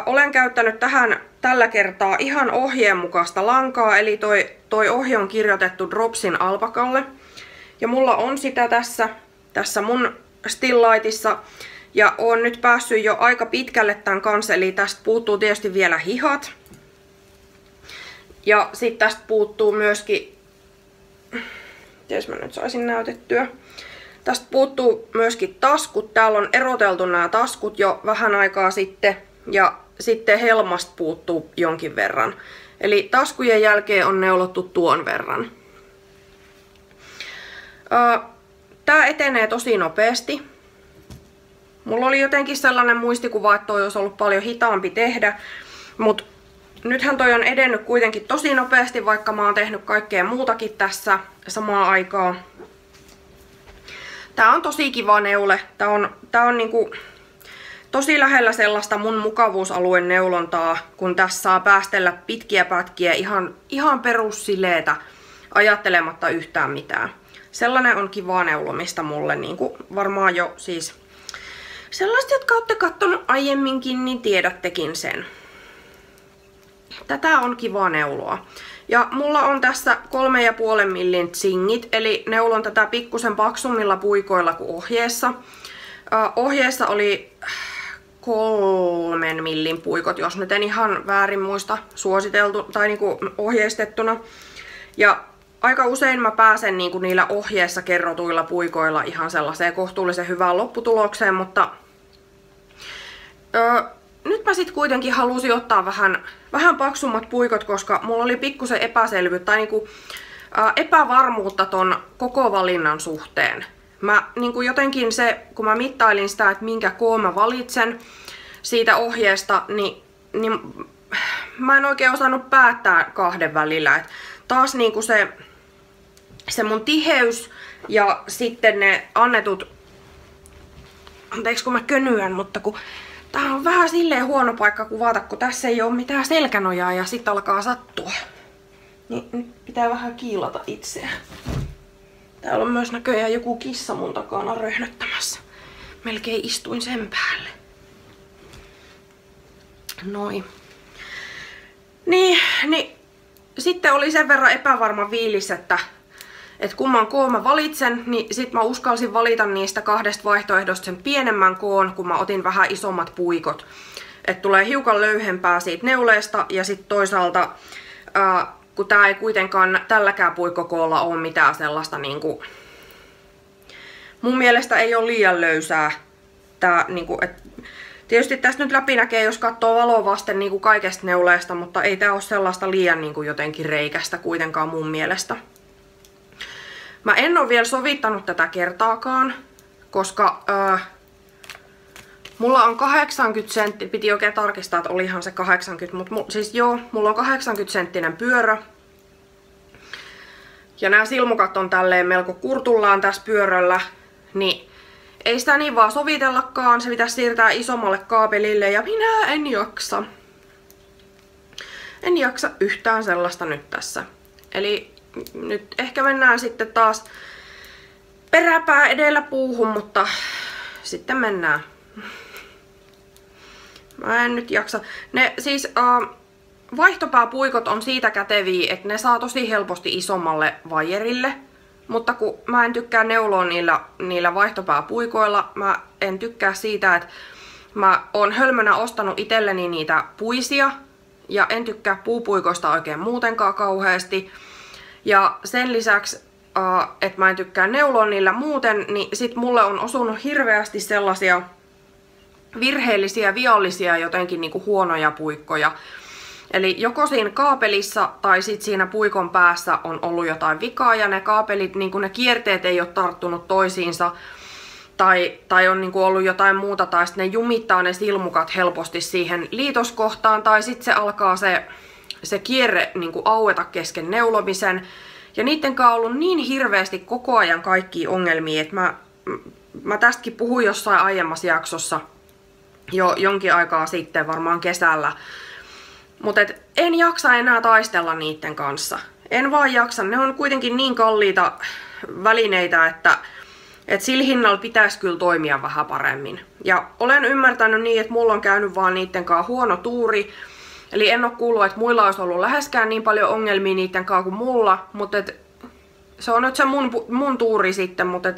olen käyttänyt tähän tällä kertaa ihan ohjeen mukaista lankaa, eli toi ohje on kirjoitettu Dropsin alpakalle. Ja mulla on sitä tässä mun Still Lightissa, ja oon nyt päässyt jo aika pitkälle tämän kanssa, eli tästä puuttuu tietysti vielä hihat. Ja sitten tästä puuttuu myöskin, jos mä nyt saisin näytettyä, tästä puuttuu myöskin taskut. Täällä on eroteltu nämä taskut jo vähän aikaa sitten, ja sitten helmasta puuttuu jonkin verran. Eli taskujen jälkeen on neulottu tuon verran. Tää etenee tosi nopeasti. Mulla oli jotenkin sellainen muistikuva, että toi olisi ollut paljon hitaampi tehdä, mutta nythän toi on edennyt kuitenkin tosi nopeasti, vaikka mä oon tehnyt kaikkea muutakin tässä samaan aikaan. Tää on tosi kiva neule. Tää on niinku tosi lähellä sellaista mun mukavuusalueen neulontaa, kun tässä saa päästellä pitkiä pätkiä ihan perussileetä ajattelematta yhtään mitään. Sellainen on kivaa neulomista mulle, niin kuin varmaan jo siis sellaiset, jotka olette kattonut aiemminkin, niin tiedättekin sen. Tätä on kiva neuloa. Ja mulla on tässä 3,5 millin tsingit, eli neulon tätä pikkusen paksummilla puikoilla kuin ohjeessa. Ohjeessa oli 3 millin puikot, jos nyt en ihan väärin muista, suositeltu tai niinku ohjeistettuna. Ja aika usein mä pääsen niinku niillä ohjeessa kerrotuilla puikoilla ihan sellaiseen kohtuullisen hyvään lopputulokseen, mutta nyt mä sit kuitenkin halusin ottaa vähän paksummat puikot, koska mulla oli pikkusen epäselvyyttä tai niinku, epävarmuutta ton koko valinnan suhteen. Mä niinku jotenkin kun mä mittailin sitä, että minkä koon mä valitsen siitä ohjeesta, niin mä en oikein osannut päättää 2 välillä. Et taas niinku se mun tiheys ja sitten ne annetut, anteeksi kun mä könyän, mutta kun Tää on vähän silleen huono paikka kuvata, kun tässä ei oo mitään selkänojaa ja sit alkaa sattua. Niin nyt pitää vähän kiilata itseä. Täällä on myös näköjään joku kissa mun takana röhnöttämässä. Melkein istuin sen päälle. Noin. Niin, sitten oli sen verran epävarma fiilis, että kumman koon mä valitsen, niin sit mä uskalsin valita niistä 2 vaihtoehdosta sen pienemmän koon, kun mä otin vähän isommat puikot. Et tulee hiukan löyhempää siitä neuleesta ja sit toisaalta, kun tää ei kuitenkaan tälläkään puikkokoolla ole mitään sellaista niinku... Mun mielestä ei ole liian löysää. Tää niinku, tietysti tästä nyt läpi näkee, jos katsoo valoa vasten niinku kaikesta neuleesta, mutta ei tää ole sellaista liian niinku jotenkin reikästä kuitenkaan mun mielestä. Mä en oo vielä sovittanut tätä kertaakaan, koska mulla on 80 sentti, piti oikein tarkistaa, että olihan se 80, mutta siis joo, mulla on 80 senttinen pyörä. Ja nämä silmukat on tälleen melko kurtullaan tässä pyörällä, niin ei sitä niin vaan sovitellakaan, se pitäisi siirtää isommalle kaapelille ja minä en jaksa. En jaksa yhtään sellaista nyt tässä. Eli nyt ehkä mennään sitten taas peräpää edellä puuhun, mutta sitten mennään. Mä en nyt jaksa. Ne siis vaihtopääpuikot on siitä käteviä, että ne saa tosi helposti isommalle vaijerille. Mutta kun mä en tykkää neuloa niillä vaihtopääpuikoilla, mä en tykkää siitä, että mä oon hölmönä ostanut itselleni niitä puisia. Ja en tykkää puupuikoista oikein muutenkaan kauheasti. Ja sen lisäksi, että mä en tykkää neuloa niillä muuten, niin sit mulle on osunut hirveästi sellaisia virheellisiä, viallisia, jotenkin niinku huonoja puikkoja. Eli joko siinä kaapelissa tai sit siinä puikon päässä on ollut jotain vikaa ja ne kaapelit, niinku ne kierteet ei ole tarttunut toisiinsa. Tai on niinku ollut jotain muuta, tai sitten ne jumittaa ne silmukat helposti siihen liitoskohtaan, tai sitten se alkaa se kierre niinku aueta kesken neulomisen. Ja niitten kanssa on ollut niin hirveästi koko ajan kaikkia ongelmia, että mä tästäkin puhuin jossain aiemmassa jaksossa jo jonkin aikaa sitten, varmaan kesällä. Mutta en jaksa enää taistella niitten kanssa. En vaan jaksa. Ne on kuitenkin niin kalliita välineitä, että sillä hinnalla pitäisi kyllä toimia vähän paremmin. Ja olen ymmärtänyt niin, että mulla on käynyt vaan niitten kanssa huono tuuri. Eli en ole kuullut, että muilla olisi ollut läheskään niin paljon ongelmia niitten kanssa kuin mulla. Mutta se on nyt se mun tuuri sitten, mutta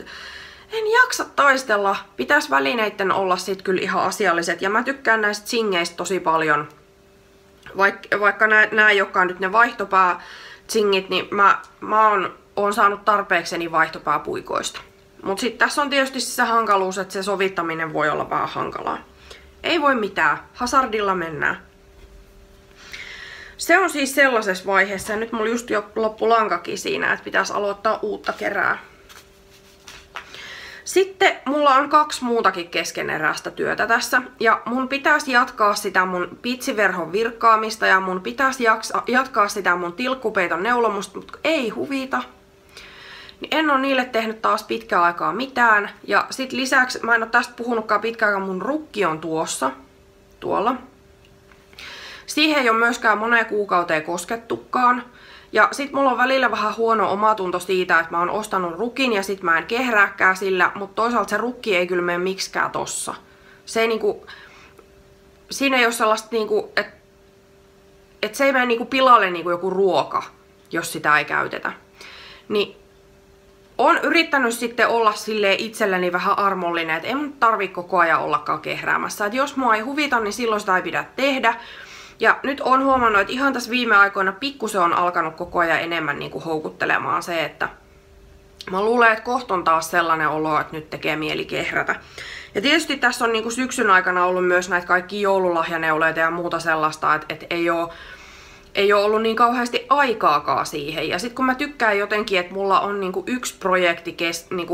en jaksa taistella. Pitäisi välineiden olla sit kyllä ihan asialliset. Ja mä tykkään näistä tsingeistä tosi paljon. Vaikka nämä ei olekaan nyt ne vaihtopää-tsingit, niin mä oon saanut tarpeekseni vaihtopääpuikoista. Mutta sitten tässä on tietysti se hankaluus, että se sovittaminen voi olla vähän hankalaa. Ei voi mitään. Hazardilla mennään. Se on siis sellaisessa vaiheessa, ja nyt mulla just jo loppu lankakin siinä, että pitäisi aloittaa uutta kerää. Sitten mulla on 2 muutakin keskeneräistä työtä tässä, ja mun pitäisi jatkaa sitä mun pitsiverhon virkkaamista, ja mun pitäisi jatkaa sitä mun tilkkupeiton neulomusta, mutta ei huvita. Niin en ole niille tehnyt taas pitkään aikaa mitään, ja sit lisäksi, mä en ole tästä puhunutkaan pitkään aikaa, mun rukki on tuolla. Siihen ei ole myöskään moneen kuukauteen koskettukaan. Ja sit mulla on välillä vähän huono omatunto siitä, että mä oon ostanut rukin ja sit mä en kehrääkään sillä, mutta toisaalta se rukki ei kyllä mene miksikään tossa. Se ei niinku, siinä ei ole sellaista niinku, että se ei mene niinku pilalle niinku joku ruoka, jos sitä ei käytetä. Niin oon yrittänyt sitten olla silleen itselleni vähän armollinen, että en tarvi koko ajan ollakaan kehräämässä. Et jos mua ei huvita, niin silloin sitä ei pidä tehdä. Ja nyt on huomannut, että ihan tässä viime aikoina pikkusen on alkanut koko ajan enemmän niin kuin houkuttelemaan se, että mä luulen, että kohta on taas sellainen olo, että nyt tekee mieli kehrätä. Ja tietysti tässä on niin kuin syksyn aikana ollut myös näitä kaikki joululahjaneuleita ja muuta sellaista, että ei ole ollut niin kauheasti aikaakaan siihen. Ja sitten kun mä tykkään jotenkin, että mulla on niin kuin yksi projekti, niin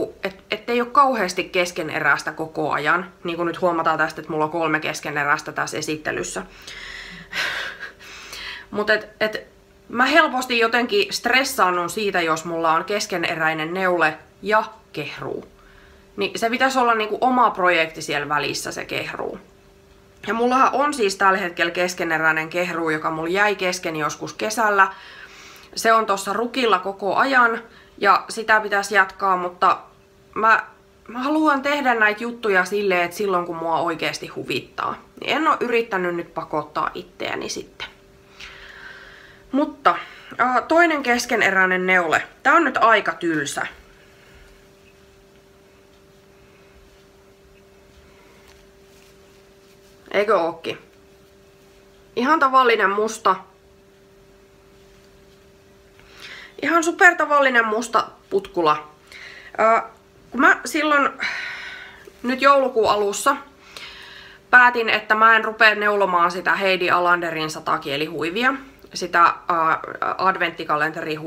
että ei ole kauheasti keskeneräistä koko ajan. Niin kuin nyt huomataan tästä, että mulla on 3 keskeneräistä tässä esittelyssä. Mutta mä helposti jotenkin stressaannun siitä, jos mulla on keskeneräinen neule ja kehruu. Niin se pitäisi olla niinku oma projekti siellä välissä, se kehruu. Ja mullahan on siis tällä hetkellä keskeneräinen kehruu, joka mulla jäi kesken joskus kesällä. Se on tossa rukilla koko ajan ja sitä pitäisi jatkaa, mutta mä haluan tehdä näitä juttuja silleen, että silloin kun mua oikeasti huvittaa. Niin en ole yrittänyt nyt pakottaa itseäni sitten. Mutta toinen keskeneräinen neule. Tää on nyt aika tylsä. Eikö ookin? Ihan tavallinen musta. Ihan supertavallinen musta putkula. Kun mä silloin nyt joulukuun alussa päätin, että mä en rupea neulomaan sitä Heidi Alanderin 100 kielihuivia, sitä adventtikalenteri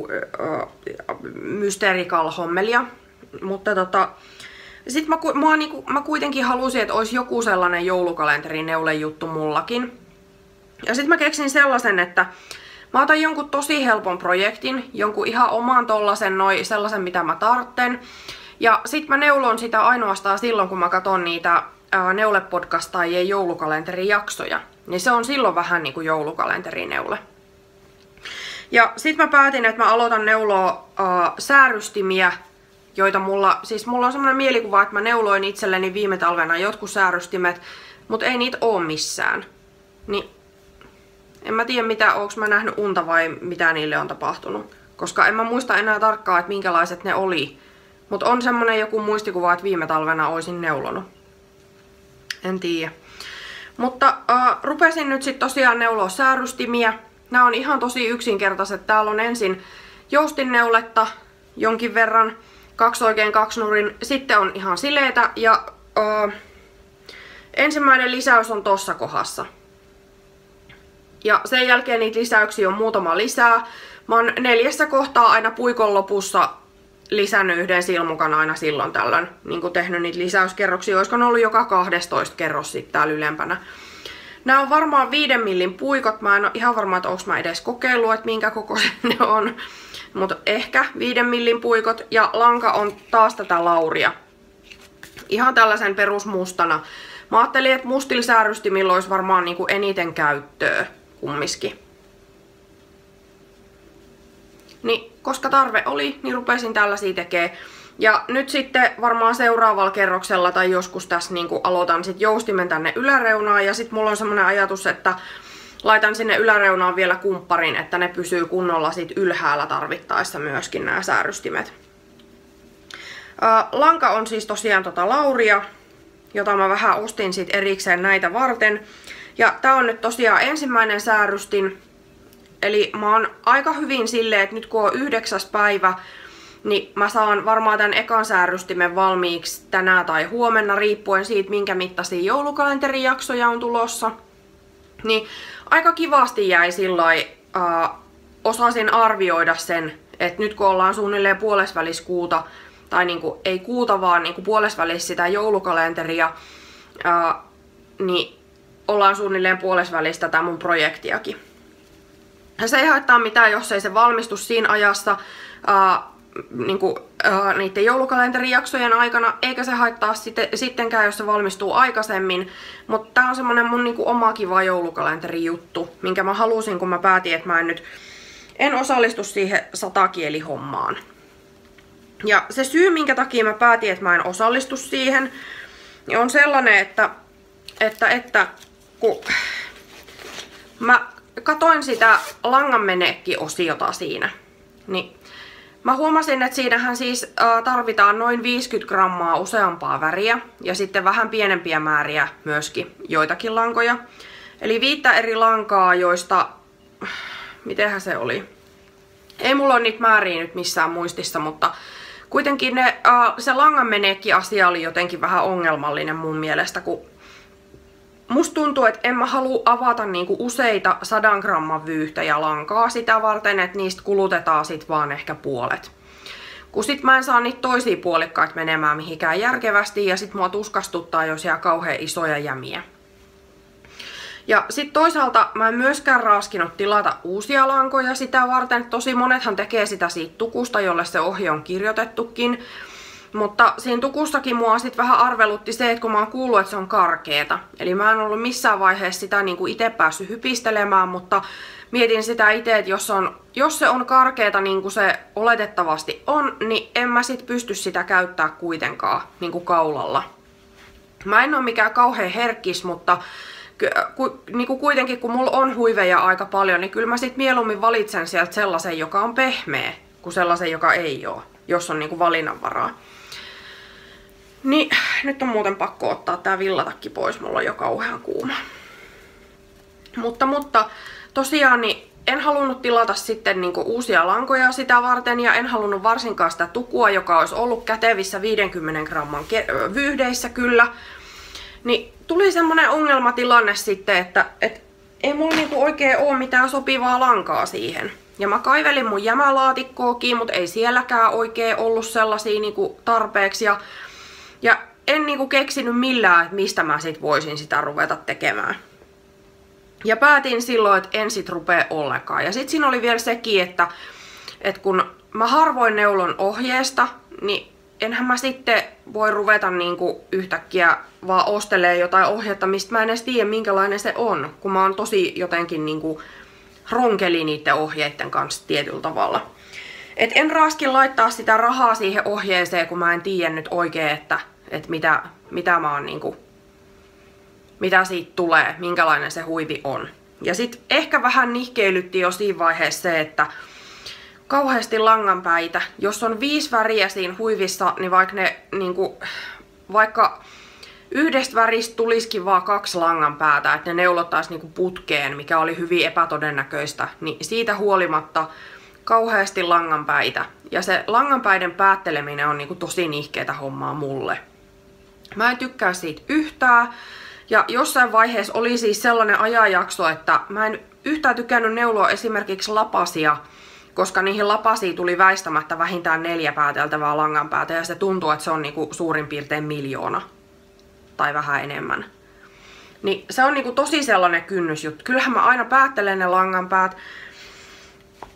mysteerikal-hommelia, mutta sit mä kuitenkin halusin, että olisi joku sellainen joulukalenteri neulejuttu mullakin. Ja sit mä keksin sellaisen, että mä otan jonkun tosi helpon projektin, jonkun ihan oman tollasen, sellaisen mitä mä tartten. Ja sit mä neulon sitä ainoastaan silloin, kun mä katon niitä neulepodcastajien joulukalenterijaksoja. Niin se on silloin vähän niinku joulukalenterineule. Ja sit mä päätin, että mä aloitan neuloa säärystimiä, joita mulla on semmoinen mielikuva, että mä neuloin itselleni viime talvena jotkut säärystimet, mutta ei niitä oo missään. Niin en mä tiedä, onko mä nähnyt unta vai mitä niille on tapahtunut. Koska en mä muista enää tarkkaan, että minkälaiset ne oli. Mutta on semmonen joku muistikuva, että viime talvena oisin neulonut. En tiedä. Mutta rupesin nyt sit tosiaan neuloa säärystimiä. Nämä on ihan tosi yksinkertaiset. Täällä on ensin joustinneuletta jonkin verran. 2 oikein 2 nurin. Sitten on ihan sileitä ja ensimmäinen lisäys on tossa kohdassa. Ja sen jälkeen niitä lisäyksiä on muutama lisää. Mä oon 4 kohtaa aina puikon lopussa lisännyt yhden silmukan aina silloin tällöin. Niin kuin tehnyt niitä lisäyskerroksia. Olisiko ne ollut joka 12 kerros sitten täällä ylempänä. Nämä on varmaan 5 millin puikot. Mä en ole ihan varma, että onko mä edes kokeillut, että minkä kokoiset ne on. Mutta ehkä 5 millin puikot. Ja lanka on taas tätä lauria. Ihan tällaisen perusmustana. Mä ajattelin, että mustilla säärystimillä olisi varmaan niinku eniten käyttöä kumminkin. Niin, koska tarve oli, niin rupesin tällaisia tekemään. Ja nyt sitten varmaan seuraavalla kerroksella tai joskus tässä niinku aloitan sit joustimen tänne yläreunaan. Ja sit mulla on semmonen ajatus, että laitan sinne yläreunaan vielä kumpparin, että ne pysyy kunnolla sit ylhäällä tarvittaessa myöskin nämä säärystimet. Lanka on siis tosiaan lauria, jota mä vähän ostin sit erikseen näitä varten. Ja tää on nyt tosiaan ensimmäinen säärystin. Eli mä oon aika hyvin silleen, että nyt kun on 9. päivä, niin mä saan varmaan tän ekan säärystimen valmiiksi tänään tai huomenna, riippuen siitä, minkä mittaisia joulukalenterijaksoja on tulossa. Niin aika kivasti jäi sillai, osasin arvioida sen, että nyt kun ollaan suunnilleen puolesvälis kuuta, tai niinku, ei kuuta vaan niinku puolesvälis sitä joulukalenteria, niin ollaan suunnilleen puolesvälis tätä mun projektiakin. Se ei haittaa mitään, jos ei se valmistu siinä ajassa niiden joulukalenterijaksojen aikana, eikä se haittaa sittenkään, jos se valmistuu aikaisemmin. Mutta tää on semmonen mun niinku oma kiva joulukalenterijuttu, minkä mä halusin, kun mä päätin, että mä en osallistu siihen 100 kielihommaan. Ja se syy, minkä takia mä päätin, että mä en osallistu siihen, niin on sellainen, että kun mä katoin sitä langanmenekki-osiota siinä, niin mä huomasin, että siinähän siis tarvitaan noin 50 grammaa useampaa väriä ja sitten vähän pienempiä määriä myöskin joitakin lankoja. Eli 5 eri lankaa, joista, mitenhän se oli? Ei mulla ole niitä määriä nyt missään muistissa, mutta kuitenkin se langanmenekki-asia oli jotenkin vähän ongelmallinen mun mielestä, kun musta tuntuu, että en mä halua avata niinku useita 100 gramman vyyhtejä lankaa sitä varten, että niistä kulutetaan sit vaan ehkä puolet. Kun sit mä en saa niitä toisia puolikkaita menemään mihinkään järkevästi ja sit mua tuskastuttaa, jos jää kauhean isoja jämiä. Ja sit toisaalta mä en myöskään raaskinut tilata uusia lankoja sitä varten. Tosi monethan tekee sitä siitä tukusta, jolle se ohje on kirjoitettukin. Mutta siinä tukussakin mua sit vähän arvelutti se, että kun mä oon kuullut, että se on karkeeta. Eli mä en ollut missään vaiheessa sitä niinku itse päässyt hypistelemään, mutta mietin sitä itse, että jos se on karkeeta niin kuin se oletettavasti on, niin en mä sit pysty sitä käyttää kuitenkaan niin kuin kaulalla. Mä en oo mikään kauhean herkkis, mutta niin kuin kuitenkin kun mulla on huiveja aika paljon, niin kyllä mä sit mieluummin valitsen sieltä sellaisen, joka on pehmeä, kuin sellaisen, joka ei oo, jos on niin kuin valinnanvaraa. Niin, nyt on muuten pakko ottaa tää villatakki pois, mulla on jo kauhean kuuma. Mutta tosiaan niin en halunnut tilata sitten niinku uusia lankoja sitä varten ja en halunnut varsinkaan sitä tukua, joka olisi ollut kätevissä 50 gramman vyyhdeissä kyllä. Niin tuli semmonen ongelmatilanne sitten, että ei mulla niinku oikein ole mitään sopivaa lankaa siihen. Ja mä kaivelin mun jämälaatikkoakin, mutta ei sielläkään oikein ollut sellaisia niinku tarpeeksi. Ja en niinku keksinyt millään, että mistä mä sit voisin sitä ruveta tekemään. Ja päätin silloin, että en sit rupea ollenkaan. Ja sit siinä oli vielä sekin, että kun mä harvoin neulon ohjeesta, niin enhän mä sitten voi ruveta niinku yhtäkkiä vaan ostelee jotain ohjetta, mistä mä en edes tiedä minkälainen se on. Kun mä oon tosi jotenkin niinku ronkeli niiden ohjeiden kanssa tietyllä tavalla. Et en raaskin laittaa sitä rahaa siihen ohjeeseen, kun mä en tiedä nyt oikein, että mitä mä oon niinku... mitä siitä tulee, minkälainen se huivi on. Ja sit ehkä vähän nihkeilytti jo siinä vaiheessa se, että kauheasti langanpäitä. Jos on 5 väriä siinä huivissa, niin vaikka yhdestä väristä tulisikin vaan 2 langanpäätä, että ne neulottaisi niinku putkeen, mikä oli hyvin epätodennäköistä, niin siitä huolimatta kauheasti langanpäitä. Ja se langanpäiden päätteleminen on niinku tosi nihkeetä hommaa mulle. Mä en tykkää siitä yhtään. Ja jossain vaiheessa oli siis sellainen ajanjakso, että mä en yhtään tykännyt neuloa esimerkiksi lapasia, koska niihin lapasiin tuli väistämättä vähintään 4 pääteltävää langanpäätä ja se tuntuu, että se on niinku suurin piirtein 1 000 000 tai vähän enemmän. Niin se on niinku tosi sellainen kynnysjuttu. Kyllähän mä aina päättelen ne langanpäät,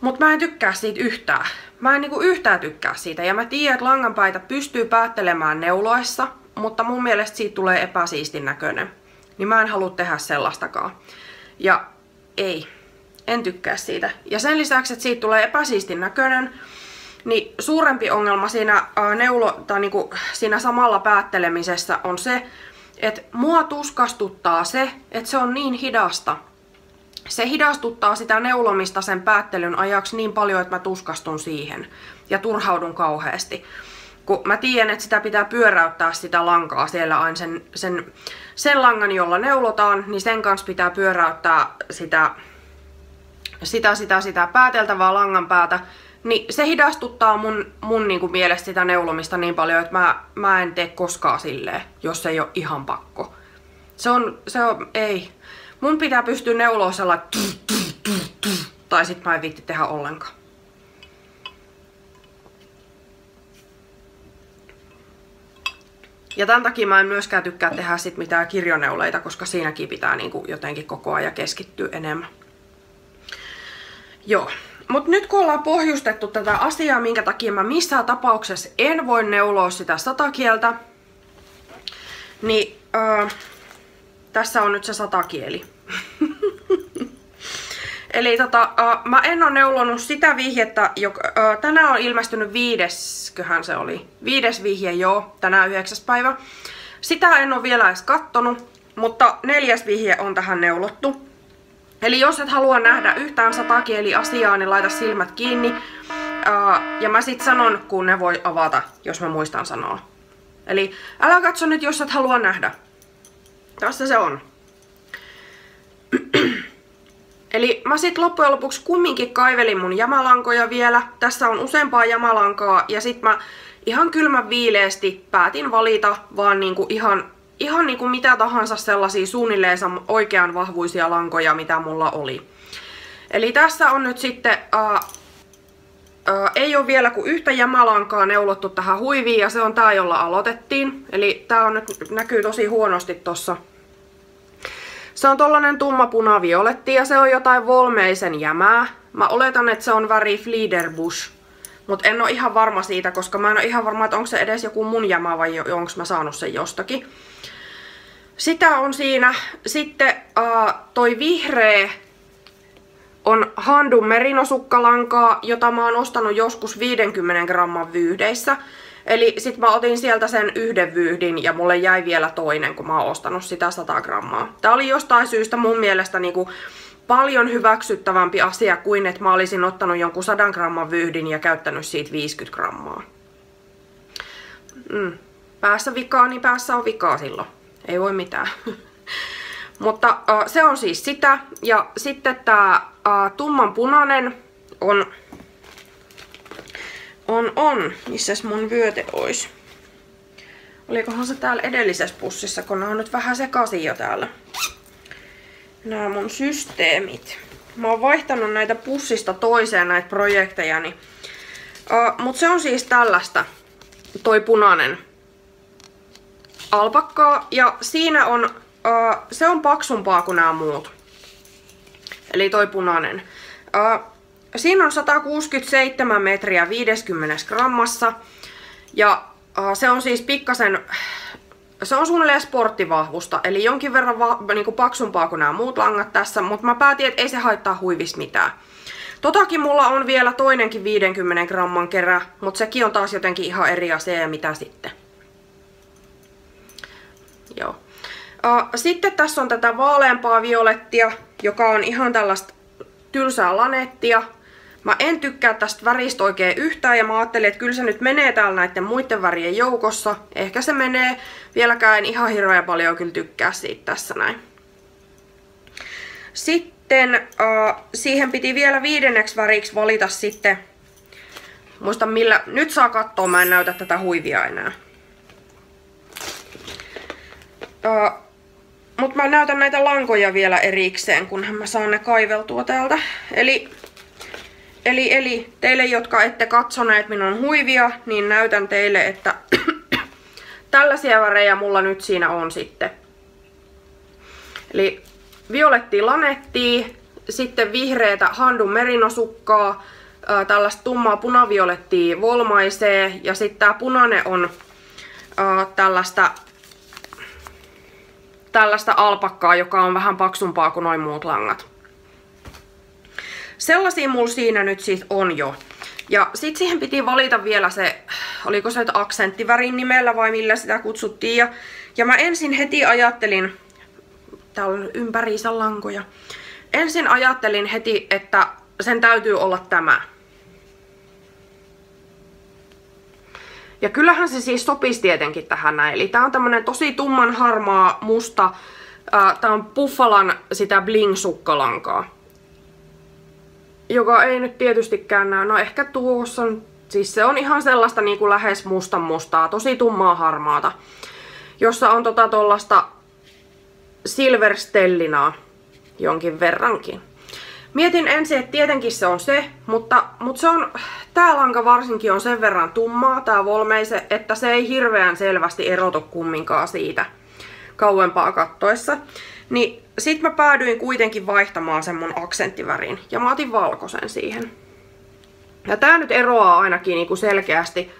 mutta mä en tykkää siitä yhtään. Mä en niinku yhtään tykkää siitä ja mä tiedän, että langanpäitä pystyy päättelemään neuloessa, mutta mun mielestä siitä tulee epäsiistin näköinen. Niin mä en halua tehdä sellaistakaan. Ja en tykkää siitä. Ja sen lisäksi, että siitä tulee epäsiistin näköinen, niin suurempi ongelma siinä siinä samalla päättelemisessä on se, että mua tuskastuttaa se, että se on niin hidasta. Se hidastuttaa sitä neulomista sen päättelyn ajaksi niin paljon, että mä tuskastun siihen ja turhaudun kauheasti. Kun mä tiedän, että sitä pitää pyöräyttää sitä lankaa siellä aina sen langan, jolla neulotaan, niin sen kanssa pitää pyöräyttää sitä pääteltävää langanpäätä. Niin se hidastuttaa mun niinku mielestä sitä neulomista niin paljon, että mä en tee koskaan silleen, jos ei ole ihan pakko. Ei. Mun pitää pystyä neuloa sellainen tai sit mä en viitti tehdä ollenkaan. Ja tämän takia mä en myöskään tykkää tehdä sit mitään kirjoneuleita, koska siinäkin pitää niinku jotenkin koko ajan keskittyä enemmän. Joo. Mut nyt kun ollaan pohjustettu tätä asiaa, minkä takia mä missään tapauksessa en voi neuloa sitä satakieltä, niin tässä on nyt se satakieli. Eli mä en oo neulonut sitä vihjettä, joka tänään on ilmestynyt 5. vihje, joo, tänään 9. päivä. Sitä en oo vielä edes kattonut, mutta 4. vihje on tähän neulottu. Eli jos et halua nähdä yhtään satakieliasiaa, niin laita silmät kiinni. Ja mä sit sanon, kun ne voi avata, jos mä muistan sanoa. Eli älä katso nyt, jos et halua nähdä. Tässä se on. Eli mä sit loppujen lopuksi kumminkin kaivelin mun jämälankoja vielä. Tässä on useampaa jämälankaa ja sit mä ihan kylmän viileesti päätin valita vaan niinku ihan niinku mitä tahansa sellaisia suunnilleen oikean vahvuisia lankoja, mitä mulla oli. Eli tässä on nyt sitten, ei ole vielä kuin yhtä jämälankaa neulottu tähän huiviin ja se on tää, jolla aloitettiin. Eli tää on nyt, näkyy tosi huonosti tossa. Se on tollanen tumma punavioletti ja se on jotain Volmeisen jämää. Mä oletan, että se on väri Fliederbush. Mutta en ole ihan varma siitä, koska mä en ole ihan varma, että onko se edes joku mun jämä vai onko mä saanut sen jostakin. Sitä on siinä. Sitten toi vihreä on Handun merinosukkalankaa, jota mä oon ostanut joskus 50 gramman vyyhdeissä. Eli sit mä otin sieltä sen yhden vyyhdin ja mulle jäi vielä toinen, kun mä oon ostanut sitä 100 grammaa. Tää oli jostain syystä mun mielestä niinku paljon hyväksyttävämpi asia kuin että mä olisin ottanut jonkun 100 gramman vyyhdin ja käyttänyt siitä 50 grammaa. Päässä vikaa, niin päässä on vikaa silloin. Ei voi mitään. Mutta se on siis sitä. Ja sitten tää tummanpunainen on. Missäs mun vyöte ois? Olikohan se täällä edellisessä pussissa, kun ne on nyt vähän sekaisin jo täällä. Nämä mun systeemit. Mä oon vaihtanut näitä pussista toiseen näitä projektejani. Mut se on siis tällaista. Toi punainen alpakkaa. Ja siinä on, se on paksumpaa kuin nämä muut. Eli toi punainen. Siinä on 167 metriä 50 grammassa. Ja se on siis pikkasen, se on suunnilleen sporttivahvusta. Eli jonkin verran niinku paksumpaa kuin nämä muut langat tässä. Mutta mä päätin, että ei se haittaa huivis mitään. Totakin mulla on vielä toinenkin 50 gramman kerä. Mutta sekin on taas jotenkin ihan eri asia ja mitä sitten. Joo. Sitten tässä on tätä vaaleampaa violettia, joka on ihan tällaista tylsää lanettia. Mä en tykkää tästä väristä oikein yhtään ja mä ajattelin, että kyllä se nyt menee täällä näiden muiden värien joukossa. Ehkä se menee, vieläkään en ihan hirveän paljon kyllä tykkää siitä tässä näin. Sitten siihen piti vielä 5. väriksi valita sitten, muista millä, nyt saa katsoa, mä en näytä tätä huivia enää. Mutta mä näytän näitä lankoja vielä erikseen, kunhan mä saan ne kaiveltua täältä. Eli teille, jotka ette katsoneet minun huivia, niin näytän teille, että tällaisia värejä mulla nyt siinä on sitten. Eli violettia lanettia, sitten vihreätä Handun merinosukkaa, tällaista tummaa punaviolettia volmaisee ja sitten tää punainen on tällaista alpakkaa, joka on vähän paksumpaa kuin noin muut langat. Sellaisia mulla siinä nyt siis on jo. Ja sit siihen piti valita vielä se, oliko se aksenttivärin nimellä vai millä sitä kutsuttiin. Ja mä ensin heti ajattelin, täällä on ympäriinsä lankoja. Ensin ajattelin heti, että sen täytyy olla tämä. Ja kyllähän se siis sopisi tietenkin tähän näin. Eli tää on tämmönen tosi tumman harmaa musta. Tää on Buffalan sitä bling-sukkalankaa. Joka ei nyt tietystikään näy. No ehkä tuossa on, siis se on ihan sellaista niinku lähes mustaa, tosi tummaa harmaata. Jossa on tollasta silverstellinaa jonkin verrankin. Mietin ensin, että tietenkin se on se, mutta se on, tää lanka varsinkin on sen verran tummaa, tää volmeise, että se ei hirveän selvästi erotu kumminkaan siitä kauempaa kattoessa. Niin sit mä päädyin kuitenkin vaihtamaan sen mun aksenttivärin ja mä otin valkoisen siihen. Ja tää nyt eroaa ainakin niinku selkeästi.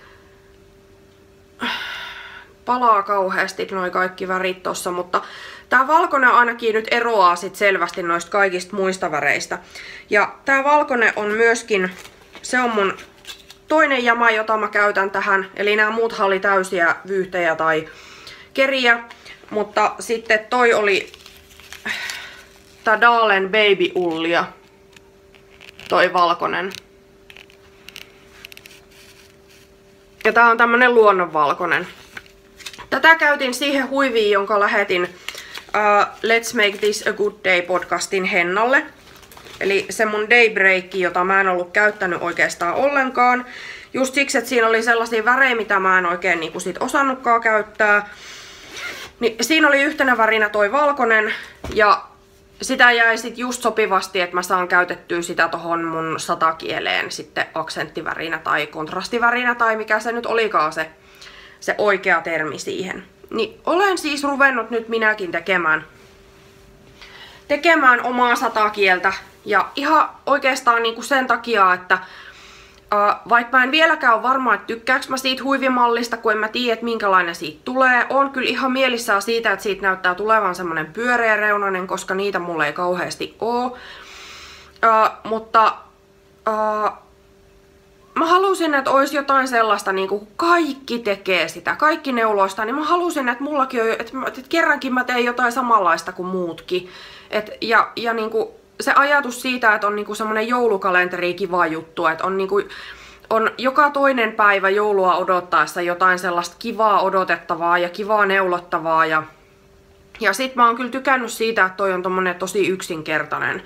Palaa kauheasti noi kaikki värit tossa, mutta tää valkoinen ainakin nyt eroaa sit selvästi noista kaikista muista väreistä. Ja tää valkoinen on myöskin, se on mun toinen jama, jota mä käytän tähän. Eli nämä muuthan oli täysiä vyyhtejä tai keriä. Mutta sitten toi oli tää Dahlen Baby Ullia. Toi valkoinen. Ja tää on tämmönen luonnonvalkoinen. Tätä käytin siihen huiviin, jonka lähetin Let's Make This a Good Day podcastin Hennalle. Eli se mun daybreak, jota mä en ollut käyttänyt oikeastaan ollenkaan. Just siksi, että siinä oli sellaisia värejä, mitä mä en oikein niinku sit osannutkaan käyttää. Niin siinä oli yhtenä värinä toi valkoinen ja sitä jäi sit just sopivasti, että mä saan käytettyä sitä tohon mun satakieleen sitten aksenttivärinä tai kontrastivärinä tai mikä se nyt olikaan se oikea termi siihen. Niin olen siis ruvennut nyt minäkin tekemään omaa satakieltä ja ihan oikeastaan niinku sen takia, että Vaikka mä en vieläkään ole varma, että tykkääks mä siitä huivimallista, kun en mä tiedä, että minkälainen siitä tulee. Oon kyllä ihan mielissään siitä, että siitä näyttää tulevan semmonen pyöreäreunainen, koska niitä mulla ei kauheasti oo. Mutta mä halusin, että olisi jotain sellaista, niin kuin kaikki tekee sitä, kaikki neuloista, niin mä halusin, että mullakin on, että kerrankin mä teen jotain samanlaista kuin muutkin. Ja niin kuin se ajatus siitä, että on niin kuin semmoinen joulukalenteri kiva juttu, että on, niin kuin, on joka toinen päivä joulua odottaessa jotain sellaista kivaa odotettavaa ja kivaa neulottavaa. Ja sit mä oon kyllä tykännyt siitä, että toi on tommonen tosi yksinkertainen.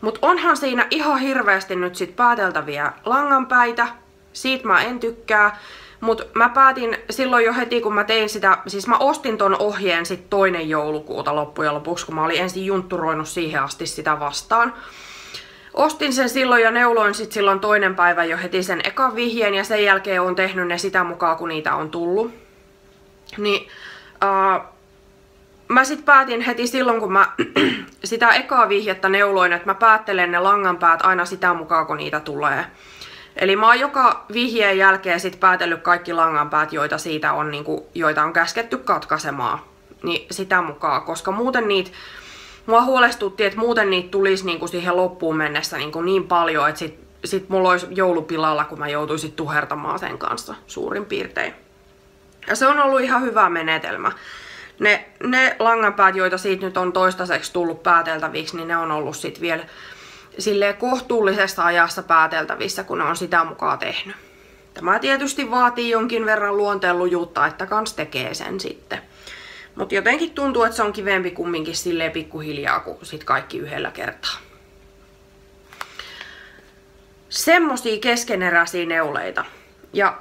Mut onhan siinä ihan hirveästi nyt sit pääteltäviä langanpäitä. Siitä mä en tykkää. Mut mä päätin silloin jo heti, kun mä tein sitä, siis mä ostin ton ohjeen sit 2. joulukuuta loppujen lopuksi, kun mä olin ensin juntturoinut siihen asti sitä vastaan. Ostin sen silloin ja neuloin sit silloin 2. päivä jo heti sen ekan vihjeen ja sen jälkeen on tehnyt ne sitä mukaan, kun niitä on tullut. Niin mä sit päätin heti silloin, kun mä sitä ekaa vihjettä neuloin, että mä päättelen ne langanpäät aina sitä mukaan, kun niitä tulee. Eli mä oon joka vihjeen jälkeen sit päätellyt kaikki langanpäät, joita siitä on, joita on käsketty katkaisemaan. Niin sitä mukaan, koska muuten niitä, mua huolestutti, että muuten niitä tulisi siihen loppuun mennessä niin paljon, että sit mulla olisi joulupilalla, kun mä joutuisin tuhertamaan sen kanssa suurin piirtein. Ja se on ollut ihan hyvä menetelmä. Ne langanpäät, joita siitä nyt on toistaiseksi tullut pääteltäviksi, niin ne on ollut sit vielä silleen kohtuullisessa ajassa pääteltävissä, kun ne on sitä mukaan tehnyt. Tämä tietysti vaatii jonkin verran luonteenlujuutta, että kans tekee sen sitten. Mutta jotenkin tuntuu, että se on kivempi kumminkin silleen pikkuhiljaa, kuin sit kaikki yhdellä kertaa. Semmosia keskeneräisiä neuleita. Ja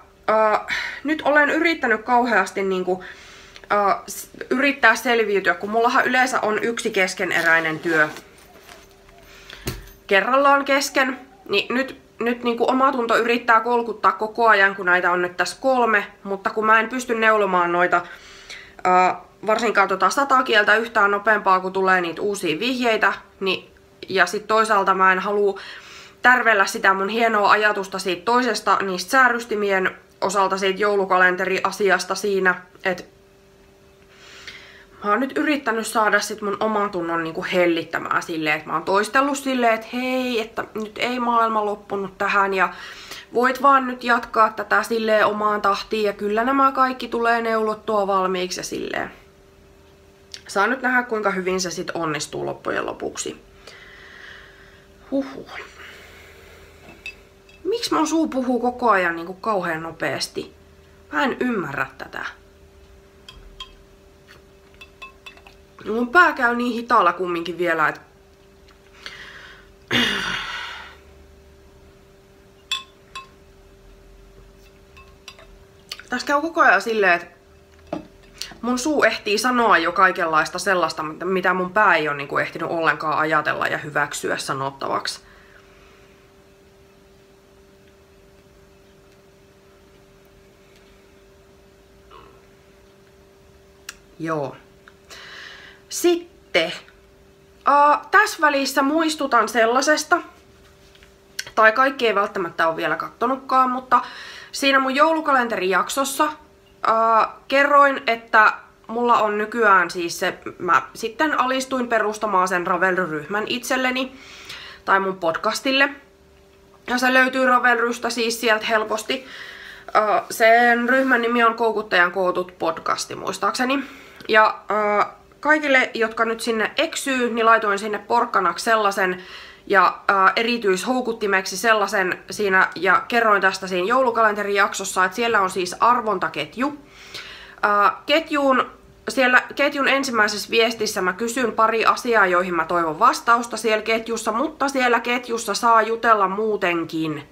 nyt olen yrittänyt kauheasti yrittää selviytyä, kun mullahan yleensä on yksi keskeneräinen työ kerrallaan kesken, niin nyt niin kuin omatunto yrittää kolkuttaa koko ajan, kun näitä on nyt tässä 3, mutta kun mä en pysty neulomaan noita varsinkaan 100 kieltä yhtään nopeampaa, kun tulee niitä uusia vihjeitä, niin, ja sitten toisaalta mä en halua tärvellä sitä mun hienoa ajatusta siitä toisesta, niistä säärystimien osalta siitä joulukalenteriasiasta siinä, että mä oon nyt yrittänyt saada sit mun oman tunnon niinku hellittämään silleen, että mä oon toistellut silleen, että hei, että nyt ei maailma loppunut tähän ja voit vaan nyt jatkaa tätä silleen omaan tahtiin ja kyllä nämä kaikki tulee neulottua valmiiksi ja silleen. Saa nyt nähdä, kuinka hyvin se sit onnistuu loppujen lopuksi. Huhhuh. Miksi mun suu puhuu koko ajan niinku kauhean nopeasti? Mä en ymmärrä tätä. Mun pää käy niin hitaalla kumminkin vielä, että tässä käy koko ajan silleen, että mun suu ehtii sanoa jo kaikenlaista sellaista, mitä mun pää ei ole niinku ehtinyt ollenkaan ajatella ja hyväksyä sanottavaksi. Joo. Sitten tässä välissä muistutan sellaisesta, tai kaikki ei välttämättä ole vielä kattonutkaan, mutta siinä mun joulukalenterijaksossa kerroin, että mulla on nykyään siis se, mä sitten alistuin perustamaan sen Ravelry-ryhmän itselleni, tai mun podcastille. Ja se löytyy Ravelrystä siis sieltä helposti. Sen ryhmän nimi on Koukuttajan kootut podcasti muistaakseni. Ja kaikille, jotka nyt sinne eksyy, niin laitoin sinne porkkanaksi sellaisen ja erityishoukuttimeksi sellaisen siinä ja kerroin tästä siinä joulukalenterijaksossa, että siellä on siis arvontaketju. Siellä ketjun ensimmäisessä viestissä mä kysyn pari asiaa, joihin mä toivon vastausta siellä ketjussa, mutta siellä ketjussa saa jutella muutenkin.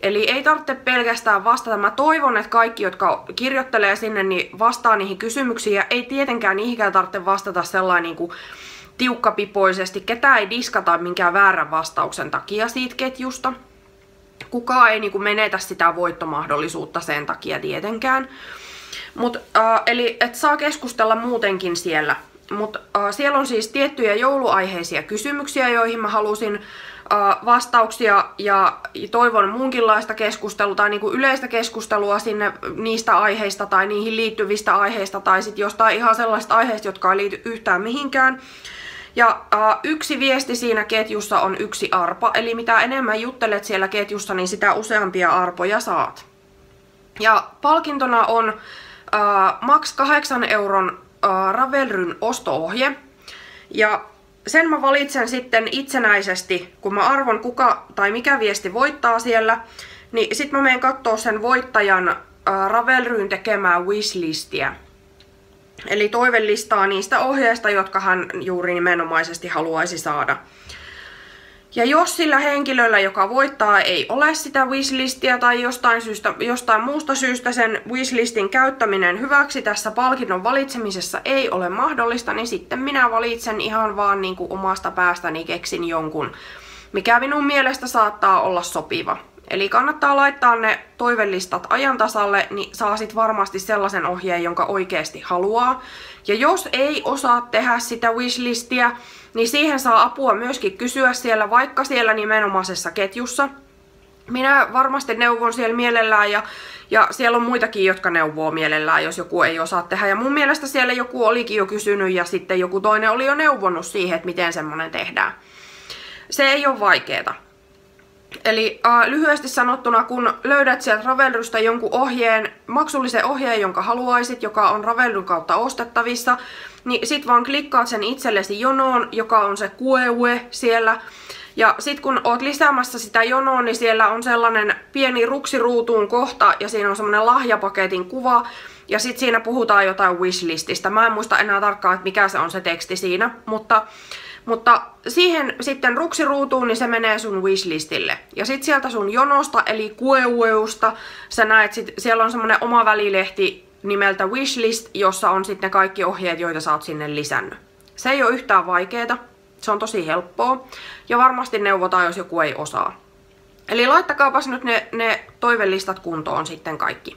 Eli ei tarvitse pelkästään vastata. Mä toivon, että kaikki, jotka kirjoittelee sinne, niin vastaa niihin kysymyksiin. Ja ei tietenkään niihinkään tarvitse vastata sellainen niin kuin tiukkapipoisesti. Ketään ei diskata minkään väärän vastauksen takia siitä ketjusta. Kukaan ei niin kuin menetä sitä voittomahdollisuutta sen takia tietenkään. Eli et saa keskustella muutenkin siellä. Mutta siellä on siis tiettyjä jouluaiheisia kysymyksiä, joihin mä halusin vastauksia ja toivon muunkinlaista keskustelua tai niinku yleistä keskustelua sinne niistä aiheista tai niihin liittyvistä aiheista tai sitten jostain ihan sellaisista aiheista, jotka ei liity yhtään mihinkään. Ja yksi viesti siinä ketjussa on yksi arpa, eli mitä enemmän juttelet siellä ketjussa, niin sitä useampia arpoja saat. Ja palkintona on maks 8 euron Ravelryn osto-ohje. Ja sen mä valitsen sitten itsenäisesti, kun mä arvon kuka tai mikä viesti voittaa siellä, niin sit mä menen kattoo sen voittajan Ravelryn tekemää wishlistiä. Eli toivelistaa niistä ohjeista, jotka hän juuri nimenomaisesti haluaisi saada. Ja jos sillä henkilöllä, joka voittaa, ei ole sitä wishlistia tai jostain muusta syystä sen wishlistin käyttäminen hyväksi tässä palkinnon valitsemisessa ei ole mahdollista, niin sitten minä valitsen ihan vaan niin kuin omasta päästäni, keksin jonkun, mikä minun mielestä saattaa olla sopiva. Eli kannattaa laittaa ne toivelistat ajan tasalle, niin saa sit varmasti sellaisen ohjeen, jonka oikeasti haluaa. Ja jos ei osaa tehdä sitä wishlistia, niin siihen saa apua myöskin kysyä siellä, vaikka siellä nimenomaisessa ketjussa. Minä varmasti neuvon siellä mielellään ja siellä on muitakin, jotka neuvoo mielellään, jos joku ei osaa tehdä. Ja mun mielestä siellä joku olikin jo kysynyt ja sitten joku toinen oli jo neuvonut siihen, että miten semmonen tehdään. Se ei ole vaikeeta. Eli lyhyesti sanottuna, kun löydät sieltä Ravelrystä jonkun ohjeen, maksullisen ohjeen, jonka haluaisit, joka on Ravelryn kautta ostettavissa, niin sit vaan klikkaat sen itsellesi jonoon, joka on se QEUE siellä. Ja sit kun oot lisäämässä sitä jonoa, niin siellä on sellainen pieni ruksiruutuun kohta ja siinä on semmonen lahjapaketin kuva. Ja sit siinä puhutaan jotain wishlististä. Mä en muista enää tarkkaan, että mikä se on se teksti siinä, mutta siihen sitten ruksiruutuun, niin se menee sun wishlistille. Ja sit sieltä sun jonosta, eli QEUsta, sä näet, siellä on semmonen oma välilehti nimeltä wishlist, jossa on sitten kaikki ohjeet, joita sä oot sinne lisännyt. Se ei ole yhtään vaikeeta, se on tosi helppoa, ja varmasti neuvotaan, jos joku ei osaa. Eli laittakaapas nyt ne toivelistat kuntoon sitten kaikki.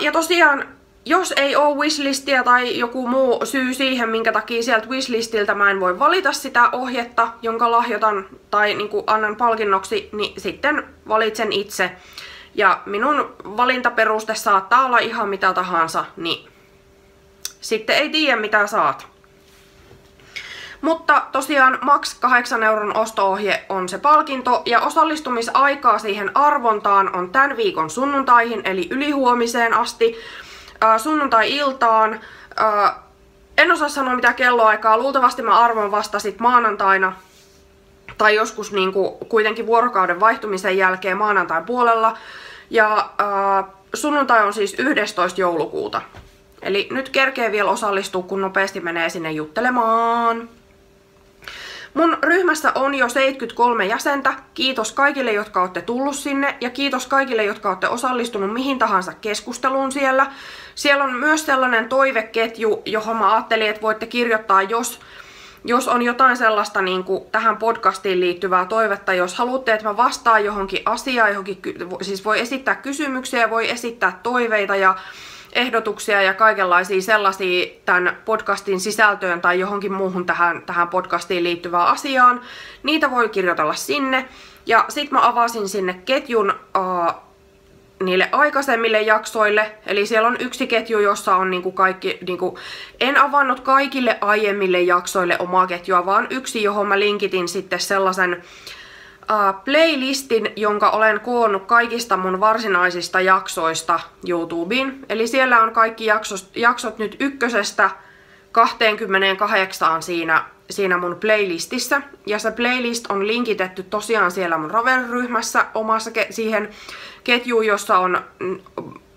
Ja tosiaan, jos ei ole wishlistia tai joku muu syy siihen, minkä takia sieltä wishlistiltä mä en voi valita sitä ohjetta, jonka lahjoitan tai niin kuin annan palkinnoksi, niin sitten valitsen itse. Ja minun valintaperuste saattaa olla ihan mitä tahansa, niin sitten ei tiedä mitä saat. Mutta tosiaan maks 8 euron osto-ohje on se palkinto ja osallistumisaikaa siihen arvontaan on tämän viikon sunnuntaihin eli ylihuomiseen asti. Sunnuntai-iltaan. En osaa sanoa mitä kelloaikaa. Luultavasti mä arvon vasta sit maanantaina tai joskus niinku kuitenkin vuorokauden vaihtumisen jälkeen maanantain puolella. Ja sunnuntai on siis 11. joulukuuta. Eli nyt kerkee vielä osallistua, kun nopeasti menee sinne juttelemaan. Mun ryhmässä on jo 73 jäsentä. Kiitos kaikille, jotka olette tullut sinne ja kiitos kaikille, jotka olette osallistunut mihin tahansa keskusteluun siellä. Siellä on myös sellainen toiveketju, johon mä ajattelin, että voitte kirjoittaa, jos on jotain sellaista niin kuin tähän podcastiin liittyvää toivetta. Jos haluatte, että mä vastaan johonkin asiaan, siis voi esittää kysymyksiä, voi esittää toiveita ja ehdotuksia ja kaikenlaisia sellaisia tämän podcastin sisältöön tai johonkin muuhun tähän podcastiin liittyvään asiaan. Niitä voi kirjoitella sinne. Ja sit mä avasin sinne ketjun niille aikaisemmille jaksoille. Eli siellä on yksi ketju, jossa on niinku kaikki, en avannut kaikille aiemmille jaksoille omaa ketjua, vaan yksi, johon mä linkitin sitten sellaisen playlistin, jonka olen koonnut kaikista mun varsinaisista jaksoista YouTubeen. Eli siellä on kaikki jaksot nyt 1–28 siinä mun playlistissä. Ja se playlist on linkitetty tosiaan siellä mun Ravel-ryhmässä omassa siihen ketjuun, jossa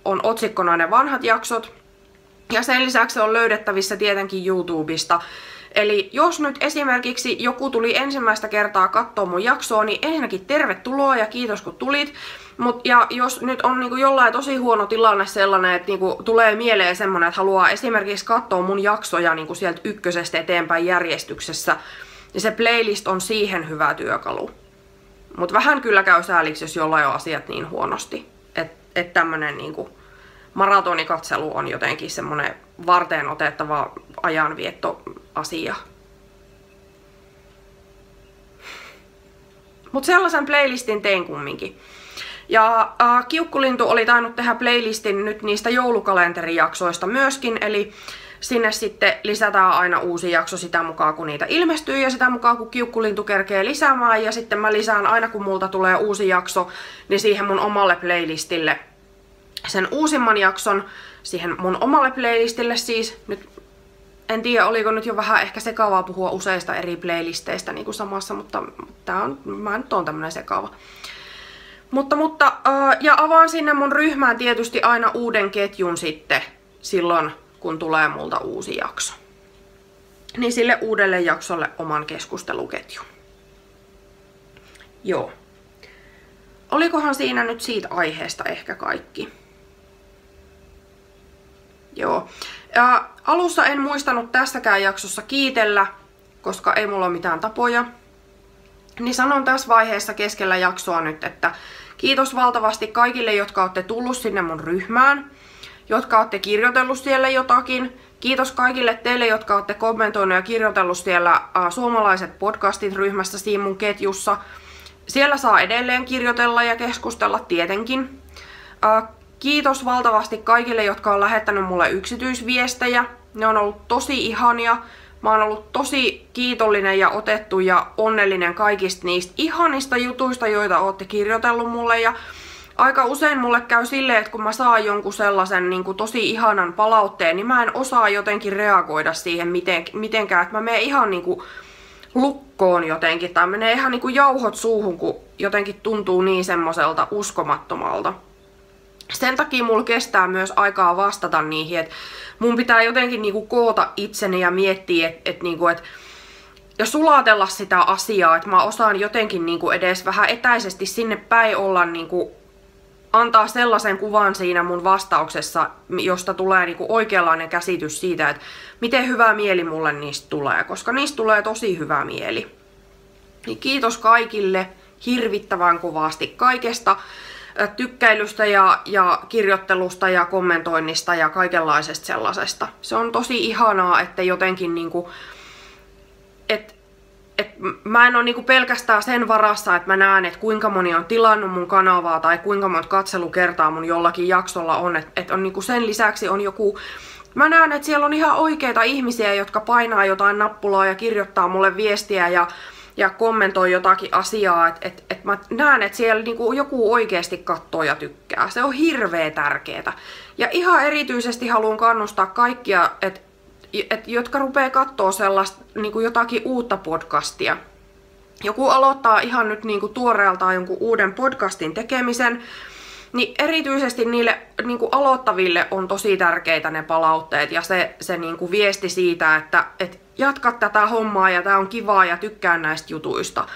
on otsikkona ne vanhat jaksot. Ja sen lisäksi se on löydettävissä tietenkin YouTubesta. Eli jos nyt esimerkiksi joku tuli ensimmäistä kertaa katsoa mun jaksoa, niin ensinnäkin tervetuloa ja kiitos kun tulit. Ja jos nyt on niinku jollain tosi huono tilanne sellainen, että niinku tulee mieleen semmonen, että haluaa esimerkiksi katsoa mun jaksoja niinku sieltä 1 eteenpäin järjestyksessä, niin se playlist on siihen hyvä työkalu. Mut vähän kyllä käy sääliksi, jos jollain on asiat niin huonosti. Että tämmönen niinku maratonikatselu on jotenkin semmonen varteen otettava ajanviettoasia. Mutta sellaisen playlistin tein kumminkin. Ja Kiukkulintu oli tainnut tehdä playlistin nyt niistä joulukalenterijaksoista myöskin, eli sinne sitten lisätään aina uusi jakso sitä mukaan, kun niitä ilmestyy ja sitä mukaan, kun Kiukkulintu kerkee lisäämään. Ja sitten mä lisään aina, kun multa tulee uusi jakso, niin siihen mun omalle playlistille sen uusimman jakson, siihen mun omalle playlistille siis. Nyt en tiedä, oliko nyt jo vähän ehkä sekavaa puhua useista eri playlisteistä niin kuin samassa, mutta mä nyt oon tämmönen sekava. Ja avaan sinne mun ryhmään tietysti aina uuden ketjun sitten silloin, kun tulee multa uusi jakso. Niin sille uudelle jaksolle oman keskusteluketjun. Joo. Olikohan siinä nyt siitä aiheesta ehkä kaikki? Joo. Ja alussa en muistanut tässäkään jaksossa kiitellä, koska ei mulla ole mitään tapoja. Niin sanon tässä vaiheessa keskellä jaksoa nyt, että kiitos valtavasti kaikille, jotka olette tullut sinne mun ryhmään, jotka olette kirjoitellut siellä jotakin. Kiitos kaikille teille, jotka olette kommentoineet ja kirjoitellut siellä suomalaiset podcastit ryhmässä siinä mun ketjussa. Siellä saa edelleen kirjoitella ja keskustella tietenkin. Kiitos valtavasti kaikille, jotka on lähettänyt mulle yksityisviestejä. Ne on ollut tosi ihania. Mä oon ollut tosi kiitollinen ja otettu ja onnellinen kaikista niistä ihanista jutuista, joita ootte kirjoitellut mulle. Ja aika usein mulle käy silleen, että kun mä saan jonkun sellaisen niin kuin tosi ihanan palautteen, niin mä en osaa jotenkin reagoida siihen mitenkään. Että mä menen ihan niin kuin lukkoon jotenkin, tai menee ihan niin kuin jauhot suuhun, kun jotenkin tuntuu niin semmoiselta uskomattomalta. Sen takia mulla kestää myös aikaa vastata niihin, että mun pitää jotenkin niinku koota itseni ja miettiä, ja sulatella sitä asiaa, että mä osaan jotenkin niinku edes vähän etäisesti sinne päin olla, niinku, antaa sellaisen kuvan siinä mun vastauksessa, josta tulee niinku oikeanlainen käsitys siitä, että miten hyvä mieli mulle niistä tulee, koska niistä tulee tosi hyvä mieli. Niin kiitos kaikille hirvittävän kovasti kaikesta. Tykkäilystä ja kirjoittelusta ja kommentoinnista ja kaikenlaisesta sellaisesta. Se on tosi ihanaa, että jotenkin niinku, mä en ole niinku pelkästään sen varassa, että mä näen, että kuinka moni on tilannut mun kanavaa tai kuinka monta katselukertaa mun jollakin jaksolla on, että on niinku sen lisäksi on joku. Mä näen, että siellä on ihan oikeita ihmisiä, jotka painaa jotain nappulaa ja kirjoittaa mulle viestiä ja kommentoi jotakin asiaa, että mä näen, että siellä niinku joku oikeasti katsoo ja tykkää. Se on hirveä tärkeetä. Ja ihan erityisesti haluan kannustaa kaikkia, jotka rupeaa katsoa sellaista niinku jotakin uutta podcastia. Joku aloittaa ihan nyt niinku tuoreeltaan jonkun uuden podcastin tekemisen, niin erityisesti niille niinku aloittaville on tosi tärkeitä ne palautteet ja se niinku viesti siitä, että jatka tätä hommaa ja tää on kivaa ja tykkään näistä jutuista.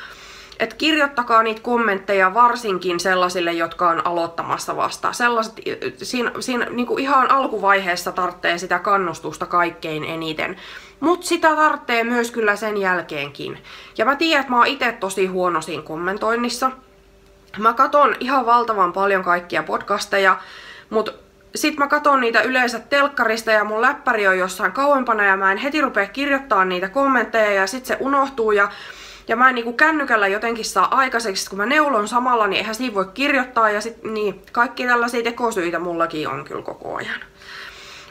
Et kirjoittakaa niitä kommentteja varsinkin sellaisille, jotka on aloittamassa vasta. Siinä niinku ihan alkuvaiheessa tarvitsee sitä kannustusta kaikkein eniten. Mutta sitä tarvitsee myös kyllä sen jälkeenkin. Ja mä tiedän, että mä oon itse tosi huono siinä kommentoinnissa. Mä katon ihan valtavan paljon kaikkia podcasteja, mutta sit mä katon niitä yleensä telkkarista ja mun läppäri on jossain kauempana ja mä en heti rupea kirjoittaa niitä kommentteja ja sit se unohtuu ja mä en niinku kännykällä jotenkin saa aikaiseksi, kun mä neulon samalla, niin eihän siinä voi kirjoittaa ja sit niin, kaikki tällaisia tekosyitä mullakin on kyllä koko ajan.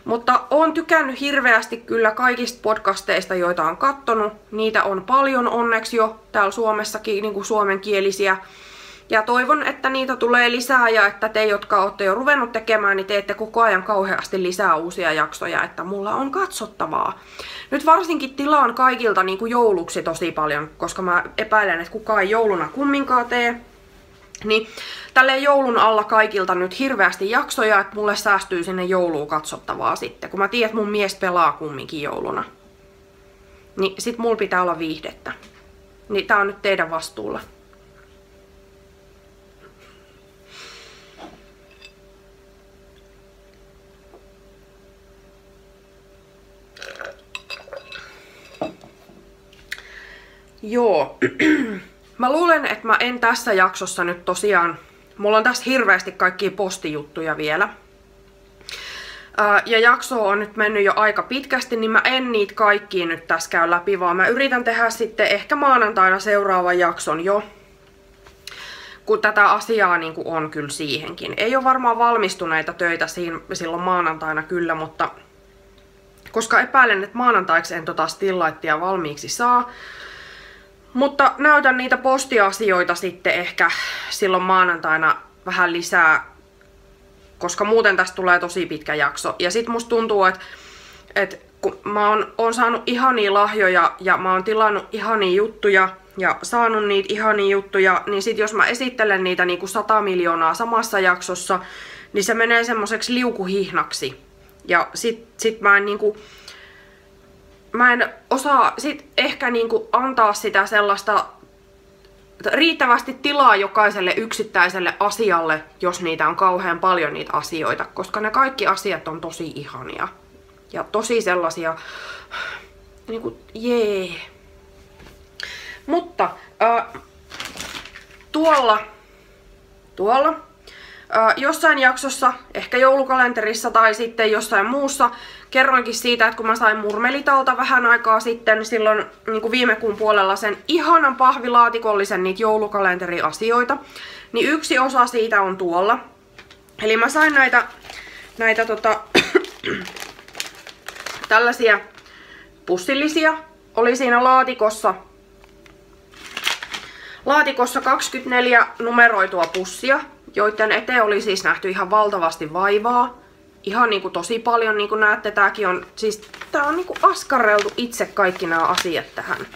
Mutta oon tykännyt hirveästi kyllä kaikista podcasteista, joita on kattonut. Niitä on paljon onneksi jo täällä Suomessakin niinku suomenkielisiä. Ja toivon, että niitä tulee lisää ja että te, jotka olette jo ruvennut tekemään, niin teette koko ajan kauheasti lisää uusia jaksoja, että mulla on katsottavaa. Nyt varsinkin tilaan kaikilta niin kuin jouluksi tosi paljon, koska mä epäilen, että kukaan ei jouluna kumminkaan tee. Niin tälleen joulun alla kaikilta nyt hirveästi jaksoja, että mulle säästyy sinne jouluun katsottavaa sitten, kun mä tiedän, että mun mies pelaa kumminkin jouluna. Niin sit mulla pitää olla viihdettä. Niin tää on nyt teidän vastuulla. Joo, mä luulen, että mä en tässä jaksossa nyt tosiaan, mulla on tässä hirveästi kaikkia postijuttuja vielä. Ja jakso on nyt mennyt jo aika pitkästi, niin mä en niitä kaikkia nyt tässä käy läpi, vaan mä yritän tehdä sitten ehkä maanantaina seuraavan jakson jo. kun tätä asiaa niin kuin on kyllä siihenkin. Ei ole varmaan valmistuneita töitä silloin maanantaina kyllä, mutta koska epäilen, että maanantaiksi en tota Stilllightia valmiiksi saa. Mutta näytän niitä postiasioita sitten ehkä silloin maanantaina vähän lisää, koska muuten tästä tulee tosi pitkä jakso. Ja sit musta tuntuu, että kun mä oon saanut ihania lahjoja ja mä oon tilannut ihania juttuja ja saanut niitä ihania juttuja, niin sit jos mä esittelen niitä niinku 100 miljoonaa samassa jaksossa, niin se menee semmoiseksi liukuhihnaksi. Ja sit mä en osaa sit ehkä niinku antaa sitä sellaista riittävästi tilaa jokaiselle yksittäiselle asialle, jos niitä on kauhean paljon niitä asioita, koska ne kaikki asiat on tosi ihania. Ja tosi sellaisia, niinku jee. Mutta tuolla jossain jaksossa, ehkä joulukalenterissa tai sitten jossain muussa, kerroinkin siitä, että kun mä sain Murmelitalta vähän aikaa sitten, silloin niin kuin viime kuun puolella sen ihanan pahvilaatikollisen niitä joulukalenteriasioita, niin yksi osa siitä on tuolla. Eli mä sain näitä tällaisia pussillisia, oli siinä laatikossa 24 numeroitua pussia, joiden eteen oli siis nähty ihan valtavasti vaivaa. Ihan niinku tosi paljon, niin kuin näette, tääkin on, siis tää on niinku askarreltu itse kaikki nämä asiat tähän.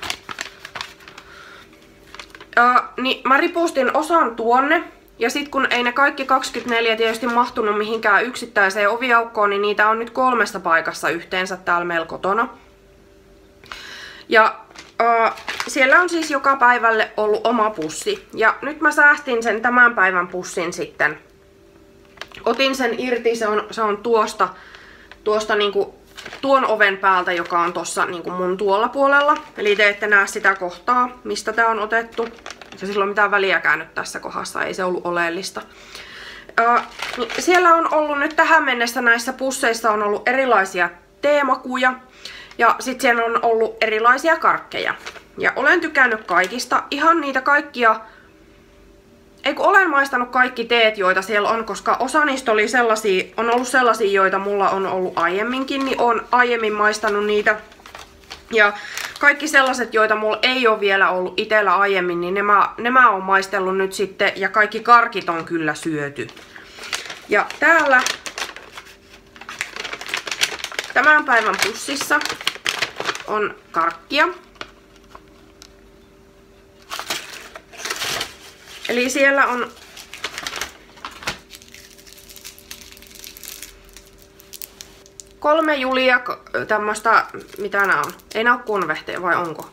Niin mä ripustin osan tuonne, ja sit kun ei ne kaikki 24 tietysti mahtunut mihinkään yksittäiseen oviaukkoon, niin niitä on nyt 3 paikassa yhteensä täällä meillä kotona. Ja siellä on siis joka päivälle ollut oma pussi. Ja nyt mä säästin sen tämän päivän pussin sitten. Otin sen irti, se on tuosta niinku tuon oven päältä, joka on tossa niinku mun tuolla puolella. Eli te ette näe sitä kohtaa, mistä tää on otettu. Ja sillä on mitään väliäkään nyt tässä kohdassa, ei se ollut oleellista. Siellä on ollut nyt tähän mennessä näissä pusseissa on ollut erilaisia teemakuja. Ja sit siellä on ollut erilaisia karkkeja. Ja olen tykännyt kaikista. Ihan niitä kaikkia. Olen maistanut kaikki teet, joita siellä on, koska osa niistä oli on ollut sellaisia, joita mulla on ollut aiemminkin, niin on aiemmin maistanut niitä. Ja kaikki sellaiset, joita mulla ei ole vielä ollut itsellä aiemmin, niin nämä on maistellut nyt sitten, ja kaikki karkit on kyllä syöty. Ja täällä tämän päivän pussissa on karkkia. Eli siellä on kolme Julia, tämmöstä, mitä nää on? Ei nää oo konvehteja, vai onko?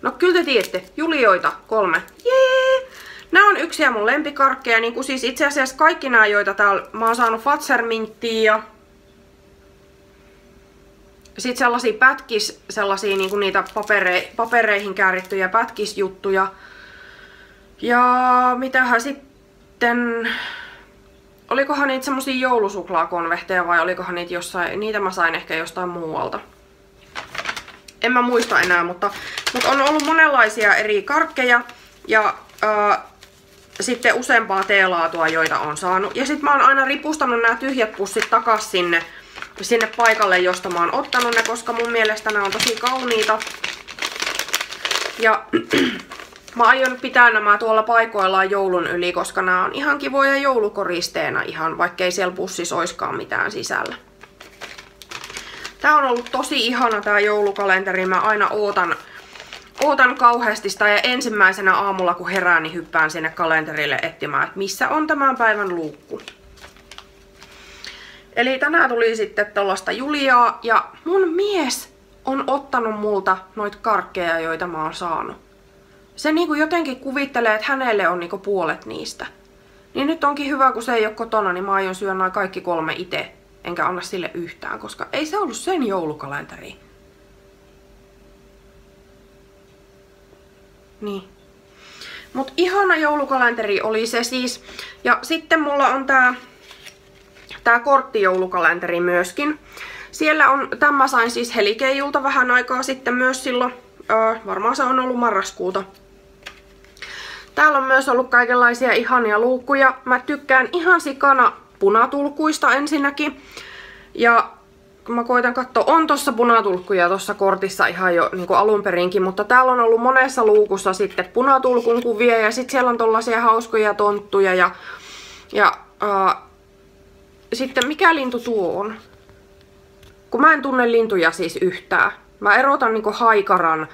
No kyllä te tiedätte, Julioita 3. Jee! Nää on yksiä mun lempikarkkeja, niin kuin siis itse asiassa kaikki nää, joita täällä mä oon saanut Fazer-minttiä ja sitten sellaisia sellaisia niinku niitä papereihin käärittyjä pätkisjuttuja. Ja mitähän sitten, olikohan niitä semmosia joulusuklaakonvehteja vai olikohan niitä jossain, niitä mä sain ehkä jostain muualta. En mä muista enää, mutta on ollut monenlaisia eri karkkeja ja sitten useampaa teelaatua, joita on saanut. Ja sit mä oon aina ripustanut nämä tyhjät pussit takas sinne paikalle, josta mä oon ottanut ne, koska mun mielestä nämä on tosi kauniita. Ja mä aion pitää nämä tuolla paikoillaan joulun yli, koska nämä on ihan kivoja joulukoristeena ihan, vaikkei siellä pussissa oiskaan mitään sisällä. Tää on ollut tosi ihana tää joulukalenteri, mä aina ootan kauheasti sitä ja ensimmäisenä aamulla kun herään, niin hyppään sinne kalenterille etsimään, että missä on tämän päivän luukku. Eli tänään tuli sitten tollaista Juliaa ja mun mies on ottanut multa noita karkkeja, joita mä oon saanut. Se niinku jotenkin kuvittelee, että hänelle on niinku puolet niistä. Niin nyt onkin hyvä, kun se ei ole kotona, niin mä aion syödä noin kaikki 3 itse. Enkä anna sille yhtään, koska ei se ollut sen joulukalenteri. Niin. Mut ihana joulukalenteri oli se siis. Ja sitten mulla on tää korttijoulukalenteri myöskin. Siellä on, tämä sain siis Helikeijulta vähän aikaa sitten myös silloin, varmaan se on ollut marraskuuta. Täällä on myös ollut kaikenlaisia ihania luukkuja. Mä tykkään ihan sikana punatulkuista ensinnäkin. Ja kun mä koitan katsoa, on tossa punatulkkuja tossa kortissa ihan jo niin kuin alun perinkin, mutta täällä on ollut monessa luukussa sitten punatulkun kuvia ja sitten siellä on tollasia hauskoja tonttuja ja sitten mikä lintu tuo on? Kun mä en tunne lintuja siis yhtään. Mä erotan niin kuin haikaran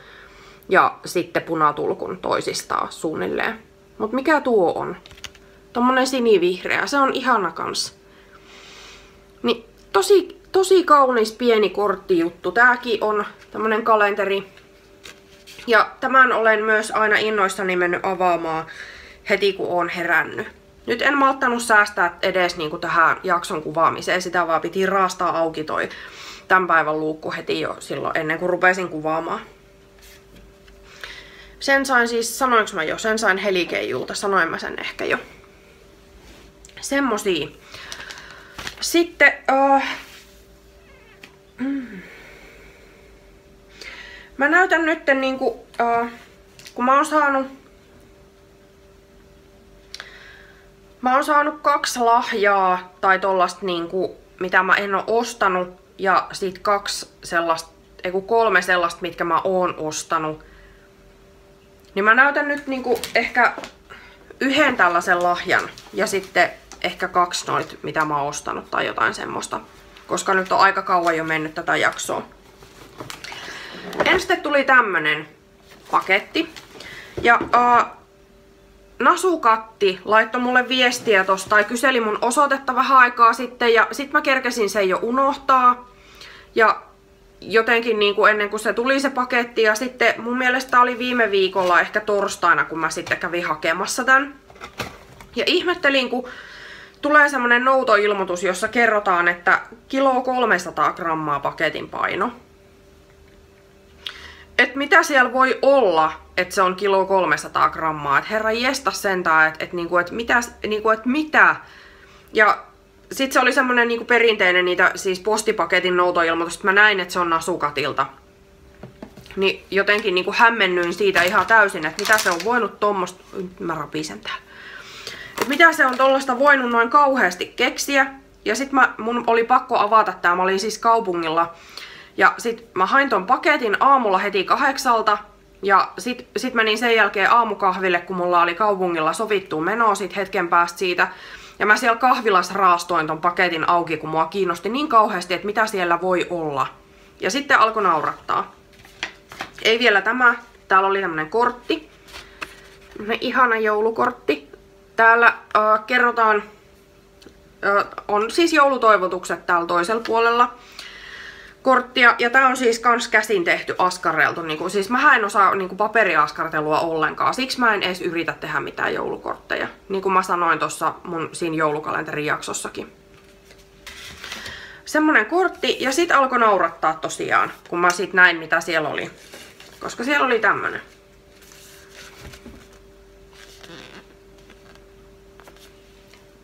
ja sitten punatulkun toisistaan suunnilleen. Mut mikä tuo on? Tommonen sinivihreä, se on ihana kans. Niin tosi kaunis pieni korttijuttu. Tääkin on tämmönen kalenteri. Ja tämän olen myös aina innoissani mennyt avaamaan heti kun oon herännyt. Nyt en malttanut säästää edes niinku tähän jakson kuvaamiseen. Sitä vaan piti raastaa auki toi tämän päivän luukku heti jo silloin ennen kuin rupesin kuvaamaan. Sen sain siis, sanoinko mä jo, sen sain Helikeijulta, sanoin mä sen ehkä jo. Semmosia. Sitten mä näytän nyt niinku, kun mä oon saanut 2 lahjaa tai tollasta niinku, mitä mä en oo ostanut ja sit 3 sellaista, mitkä mä oon ostanut. Niin mä näytän nyt niinku ehkä 1 tällaisen lahjan ja sitten ehkä 2 noita, mitä mä oon ostanut tai jotain semmoista. Koska nyt on aika kauan jo mennyt tätä jaksoa. Ensin tuli tämmönen paketti. Ja Nasukatti laittoi mulle viestiä tosta tai kyseli mun osoitetta vähän aikaa sitten. Ja sit mä kerkesin sen jo unohtaa. Ja jotenkin niin kuin ennen kuin se tuli se paketti. Ja sitten mun mielestä oli viime viikolla ehkä torstaina, kun mä sitten kävin hakemassa tän. Ja ihmettelin, kun tulee semmonen noutoilmoitus, jossa kerrotaan, että 300 grammaa paketin paino. Et mitä siellä voi olla, että se on 300 grammaa. Et herra jesta sentään, että mitä. Ja sit se oli semmonen niinku perinteinen niitä siis postipaketin noutoilmoitus, että mä näin, että se on Nasukatilta. Niin jotenkin niinku hämmennyin siitä ihan täysin, että mitä se on voinut tommoista. Mä rapisen täällä. Et mitä se on tollasta voinut noin kauheasti keksiä. Ja sit mun oli pakko avata tää, mä olin siis kaupungilla. Ja sit mä hain ton paketin aamulla heti 8. Ja sit menin sen jälkeen aamukahville, kun mulla oli kaupungilla sovittu menoa sit hetken päästä siitä. Ja mä siellä kahvilassa raastoin ton paketin auki, kun mua kiinnosti niin kauheasti, että mitä siellä voi olla. Ja sitten alkoi naurattaa. Ei vielä tämä. Täällä oli tämmönen kortti. Tämmönen ihana joulukortti. Täällä kerrotaan, on siis joulutoivotukset täällä toisella puolella korttia. Ja tää on siis kans käsin tehty askareltu. Niinku, siis mä en osaa niinku paperiaskartelua ollenkaan. Siksi mä en edes yritä tehdä mitään joulukortteja. Niin kuin mä sanoin tuossa mun siinä joulukalenterin jaksossakin. Semmonen kortti. Ja sit alkoi naurattaa tosiaan, kun mä sit näin mitä siellä oli. Koska siellä oli tämmönen.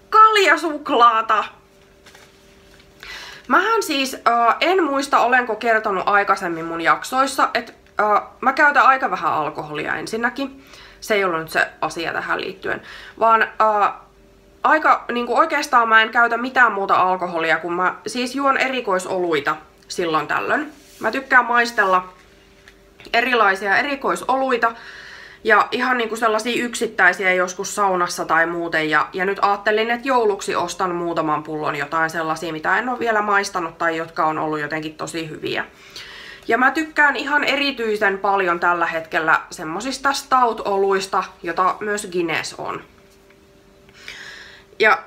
Kaljasuklaata! Mähän siis en muista olenko kertonut aikaisemmin mun jaksoissa, että mä käytän aika vähän alkoholia ensinnäkin. Se ei ollut nyt se asia tähän liittyen. Vaan niinku oikeastaan mä en käytä mitään muuta alkoholia, kun mä siis juon erikoisoluita silloin tällöin. Mä tykkään maistella erilaisia erikoisoluita. Ja ihan niinku sellaisia yksittäisiä joskus saunassa tai muuten. Ja nyt ajattelin, että jouluksi ostan muutaman pullon jotain sellaisia, mitä en ole vielä maistanut tai jotka on ollut jotenkin tosi hyviä. Ja mä tykkään ihan erityisen paljon tällä hetkellä semmosista stout-oluista, jota myös Guinness on. Ja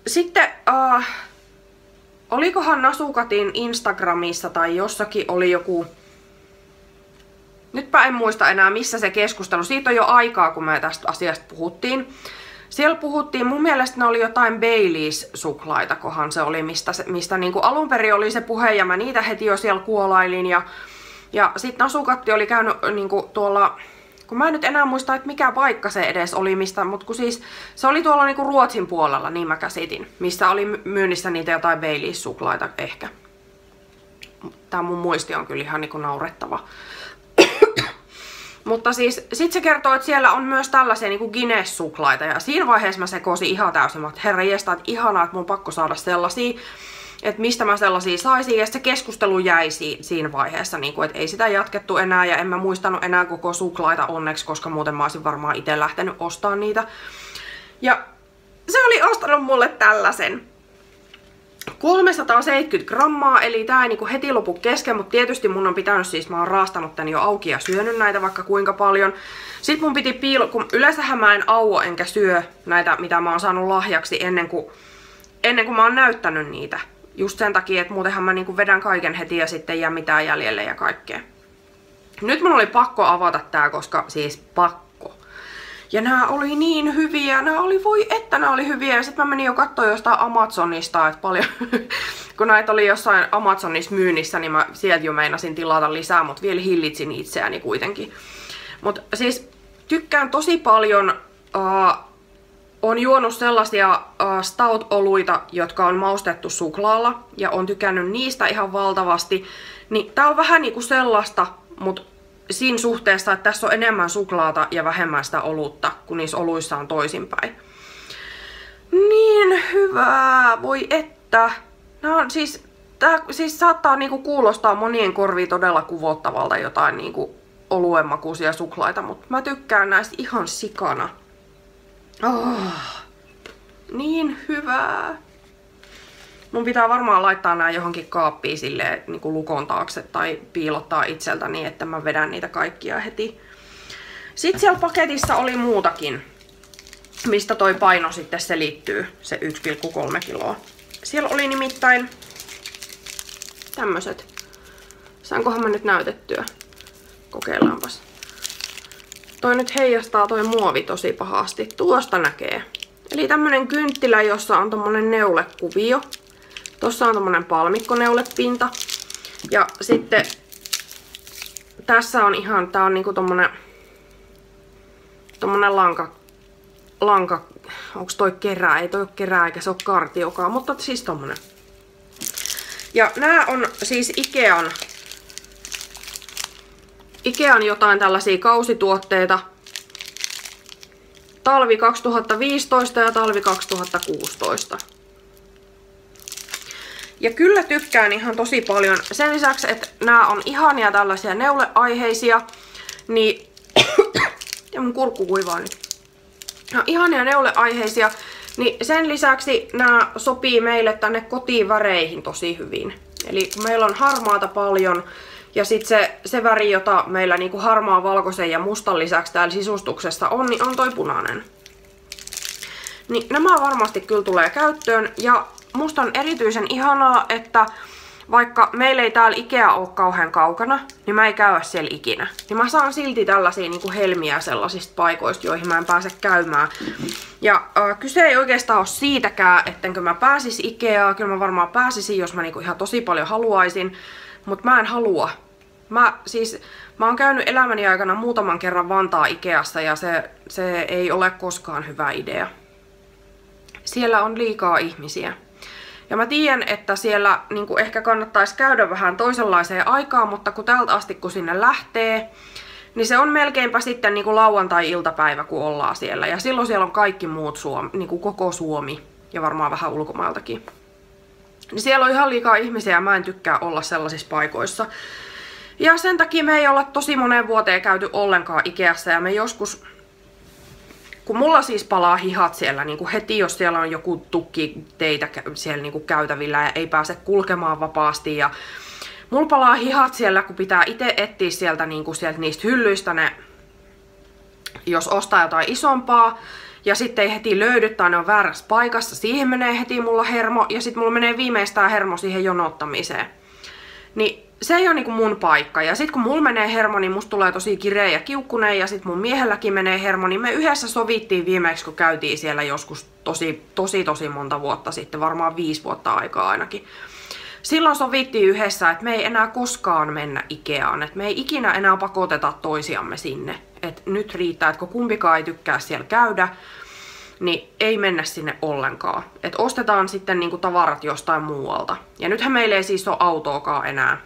sitten, olikohan Nasukatin Instagramissa tai jossakin oli joku... Nytpä en muista enää missä se keskustelu. Siitä on jo aikaa, kun me tästä asiasta puhuttiin. Siellä puhuttiin, mun mielestä ne oli jotain Baileys-suklaita, kohan se oli, mistä niin kuin alun perin oli se puhe, ja mä niitä heti jo siellä kuolailin. Ja sit Nasukatti oli käynyt niin kuin tuolla, kun mä en nyt enää muista, että mikä paikka se edes oli, mutta kun siis se oli tuolla niin kuin Ruotsin puolella, niin mä käsitin, missä oli myynnissä niitä jotain Baileys-suklaita ehkä. Tää mun muisti on kyllä ihan niin kuin naurettava. Mutta siis sit se kertoo, että siellä on myös tällaisia niinku Guinness-suklaita. Ja siinä vaiheessa mä sekoisin ihan täysin. Että herra jesta, että ihanaa, että mun on pakko saada sellaisia. Että mistä mä sellaisia saisin. Ja se keskustelu jäi siinä vaiheessa. Niinku, että ei sitä jatkettu enää. Ja en mä muistanut enää koko suklaita onneksi. Koska muuten mä olisin varmaan itse lähtenyt ostamaan niitä. Ja se oli ostanut mulle tällaisen. 370 grammaa, eli tää ei niinku heti lopu kesken, mutta tietysti mun on pitänyt siis, mä oon raastanut tän jo auki ja syönyt näitä vaikka kuinka paljon. Sitten mun piti kun yleensähän mä en auo enkä syö näitä, mitä mä oon saanut lahjaksi ennen kuin mä oon näyttänyt niitä. Just sen takia, että muutenhan mä niinku vedän kaiken heti ja sitten ei jää mitään jäljelle ja kaikkea. Nyt mun oli pakko avata tää, koska siis pakko. Ja nää oli niin hyviä, nää oli hyviä. Ja sit mä menin jo kattoo jostain Amazonista, että paljon, kun näitä oli jossain Amazonissa myynnissä, niin mä sieltä jo meinasin tilata lisää, mutta vielä hillitsin itseäni kuitenkin. Mut siis tykkään tosi paljon, on juonut sellaisia stout-oluita, jotka on maustettu suklaalla, ja on tykännyt niistä ihan valtavasti. Niin tää on vähän niinku sellaista, mut siinä suhteessa, että tässä on enemmän suklaata ja vähemmän sitä olutta, kun niissä oluissa on toisinpäin. Niin hyvää, voi että. No, tää siis saattaa niinku kuulostaa monien korviin todella kuvottavalta jotain niinku oluen makuisia suklaita, mutta mä tykkään näistä ihan sikana. Niin hyvää. Mun pitää varmaan laittaa nää johonkin kaappiin silleen niin kuin lukon taakse tai piilottaa itseltä niin, että mä vedän niitä kaikkia heti. Sitten siellä paketissa oli muutakin, mistä toi paino sitten selittyy, se 1,3 kiloa. Siellä oli nimittäin tämmöset. Saankohan mä nyt näytettyä? Kokeillaanpas. Toi nyt heijastaa toi muovi tosi pahasti. Tuosta näkee. Eli tämmönen kynttilä, jossa on tommonen neulekuvio. Tossa on tommonen palmikkoneulepinta. Ja sitten tässä on ihan, tää on niinku tommonen lanka, onks toi kerää? Ei toi oo kerää eikä se oo kartiokaan, mutta siis tommonen. Ja nää on siis Ikean jotain tällaisia kausituotteita. Talvi 2015 ja talvi 2016. Ja kyllä tykkään ihan tosi paljon. Sen lisäksi, että nämä on ihania tällaisia neuleaiheisia, niin ja mun kurkku kuivaa nyt. Ihania neuleaiheisia, niin sen lisäksi nämä sopii meille tänne kotiväreihin tosi hyvin. Eli kun meillä on harmaata paljon, ja sitten se väri, jota meillä niinku harmaa, valkoisen ja mustan lisäksi täällä sisustuksessa on, niin on toi punainen. Niin nämä varmasti kyllä tulee käyttöön. Ja musta on erityisen ihanaa, että vaikka meillä ei täällä Ikea ole kauhean kaukana, niin mä ei käy siellä ikinä. Niin mä saan silti tällaisia niinku helmiä sellaisista paikoista, joihin mä en pääse käymään. Ja kyse ei oikeastaan ole siitäkään, ettenkö mä pääsis Ikeaan. Kyllä mä varmaan pääsisin, jos mä niinku ihan tosi paljon haluaisin. Mutta mä en halua. Mä oon käynyt elämäni aikana muutaman kerran Vantaa Ikeassa ja se ei ole koskaan hyvä idea. Siellä on liikaa ihmisiä. Ja mä tiedän, että siellä niin ehkä kannattaisi käydä vähän toisenlaiseen aikaan, mutta kun täältä asti kun sinne lähtee, niin se on melkeinpä sitten niin lauantai-iltapäivä, kun ollaan siellä. Ja silloin siellä on kaikki muut niin koko Suomi ja varmaan vähän ulkomailtakin. Niin siellä on ihan liikaa ihmisiä ja mä en tykkää olla sellaisissa paikoissa. Ja sen takia me ei olla tosi moneen vuoteen käyty ollenkaan Ikeassa ja me joskus, kun mulla siis palaa hihat siellä niin kuin heti, jos siellä on joku tukki teitä siellä niin kuin käytävillä ja ei pääse kulkemaan vapaasti. Ja mulla palaa hihat siellä, kun pitää itse etsiä sieltä, niin kuin sieltä niistä hyllyistä ne, jos ostaa jotain isompaa. Ja sitten ei heti löydy tai ne on väärässä paikassa. Siihen menee heti mulla hermo ja sitten mulla menee viimeistään hermo siihen jonottamiseen. Niin se ei ole niinku mun paikka. Ja sitten kun mulla menee hermo, niin musta tulee tosi kireä ja kiukkunen. Ja sitten mun miehelläkin menee hermo, niin me yhdessä sovittiin viimeksi, kun käytiin siellä joskus tosi monta vuotta sitten. Varmaan 5 vuotta aikaa ainakin. Silloin sovittiin yhdessä, että me ei enää koskaan mennä Ikeaan. Että me ei ikinä enää pakoteta toisiamme sinne. Että nyt riittää, että kun kumpikaan ei tykkää siellä käydä, niin ei mennä sinne ollenkaan. Että ostetaan sitten niinku tavarat jostain muualta. Ja nythän meillä ei siis ole autoakaan enää.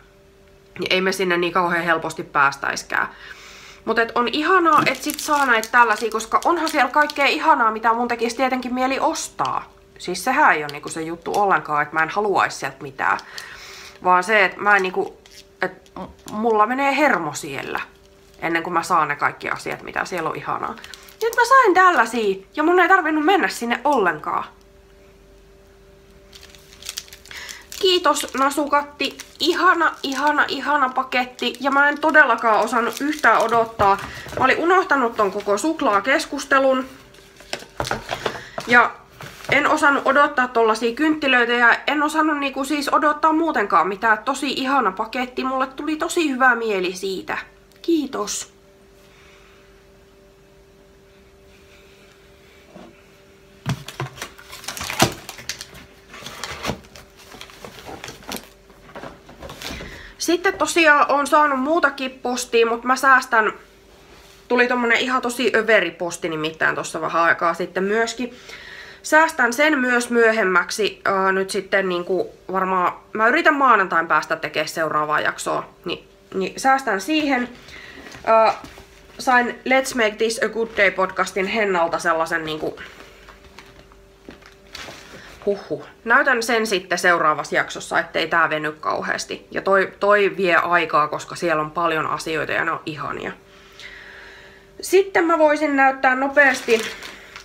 Niin ei me sinne niin kauhean helposti päästäiskään. Mutta on ihanaa, että sit saa näitä tällaisia, koska onhan siellä kaikkea ihanaa, mitä mun tekisi tietenkin mieli ostaa. Siis sehän ei ole niinku se juttu ollenkaan, että mä en haluaisi sieltä mitään. Vaan se, että mä en niinku, että mulla menee hermo siellä. Ennen kuin mä saan ne kaikki asiat, mitä siellä on ihanaa. Nyt mä sain tällaisia ja mun ei tarvinnut mennä sinne ollenkaan. Kiitos Nasukatti. Ihana paketti. Ja mä en todellakaan osannut yhtään odottaa. Mä olin unohtanut ton koko suklaakeskustelun. Ja en osannut odottaa tollasia kynttilöitä ja en osannut niinku siis odottaa muutenkaan mitään. Tosi ihana paketti. Mulle tuli tosi hyvä mieli siitä. Kiitos. Sitten tosiaan on saanut muutakin postia, mutta mä säästän. Tuli tommonen ihan tosi överi posti nimittäin tossa vähän aikaa sitten myöskin. Säästän sen myös myöhemmäksi. Nyt sitten niinku varmaan, mä yritän maanantain päästä tekemään seuraavaa jaksoa. Niin säästän siihen. Sain Let's Make This a Good Day podcastin Hennalta sellaisen niinku näytän sen sitten seuraavassa jaksossa, ettei tää veny kauheasti. Ja toi vie aikaa, koska siellä on paljon asioita ja ne on ihania. Sitten mä voisin näyttää nopeasti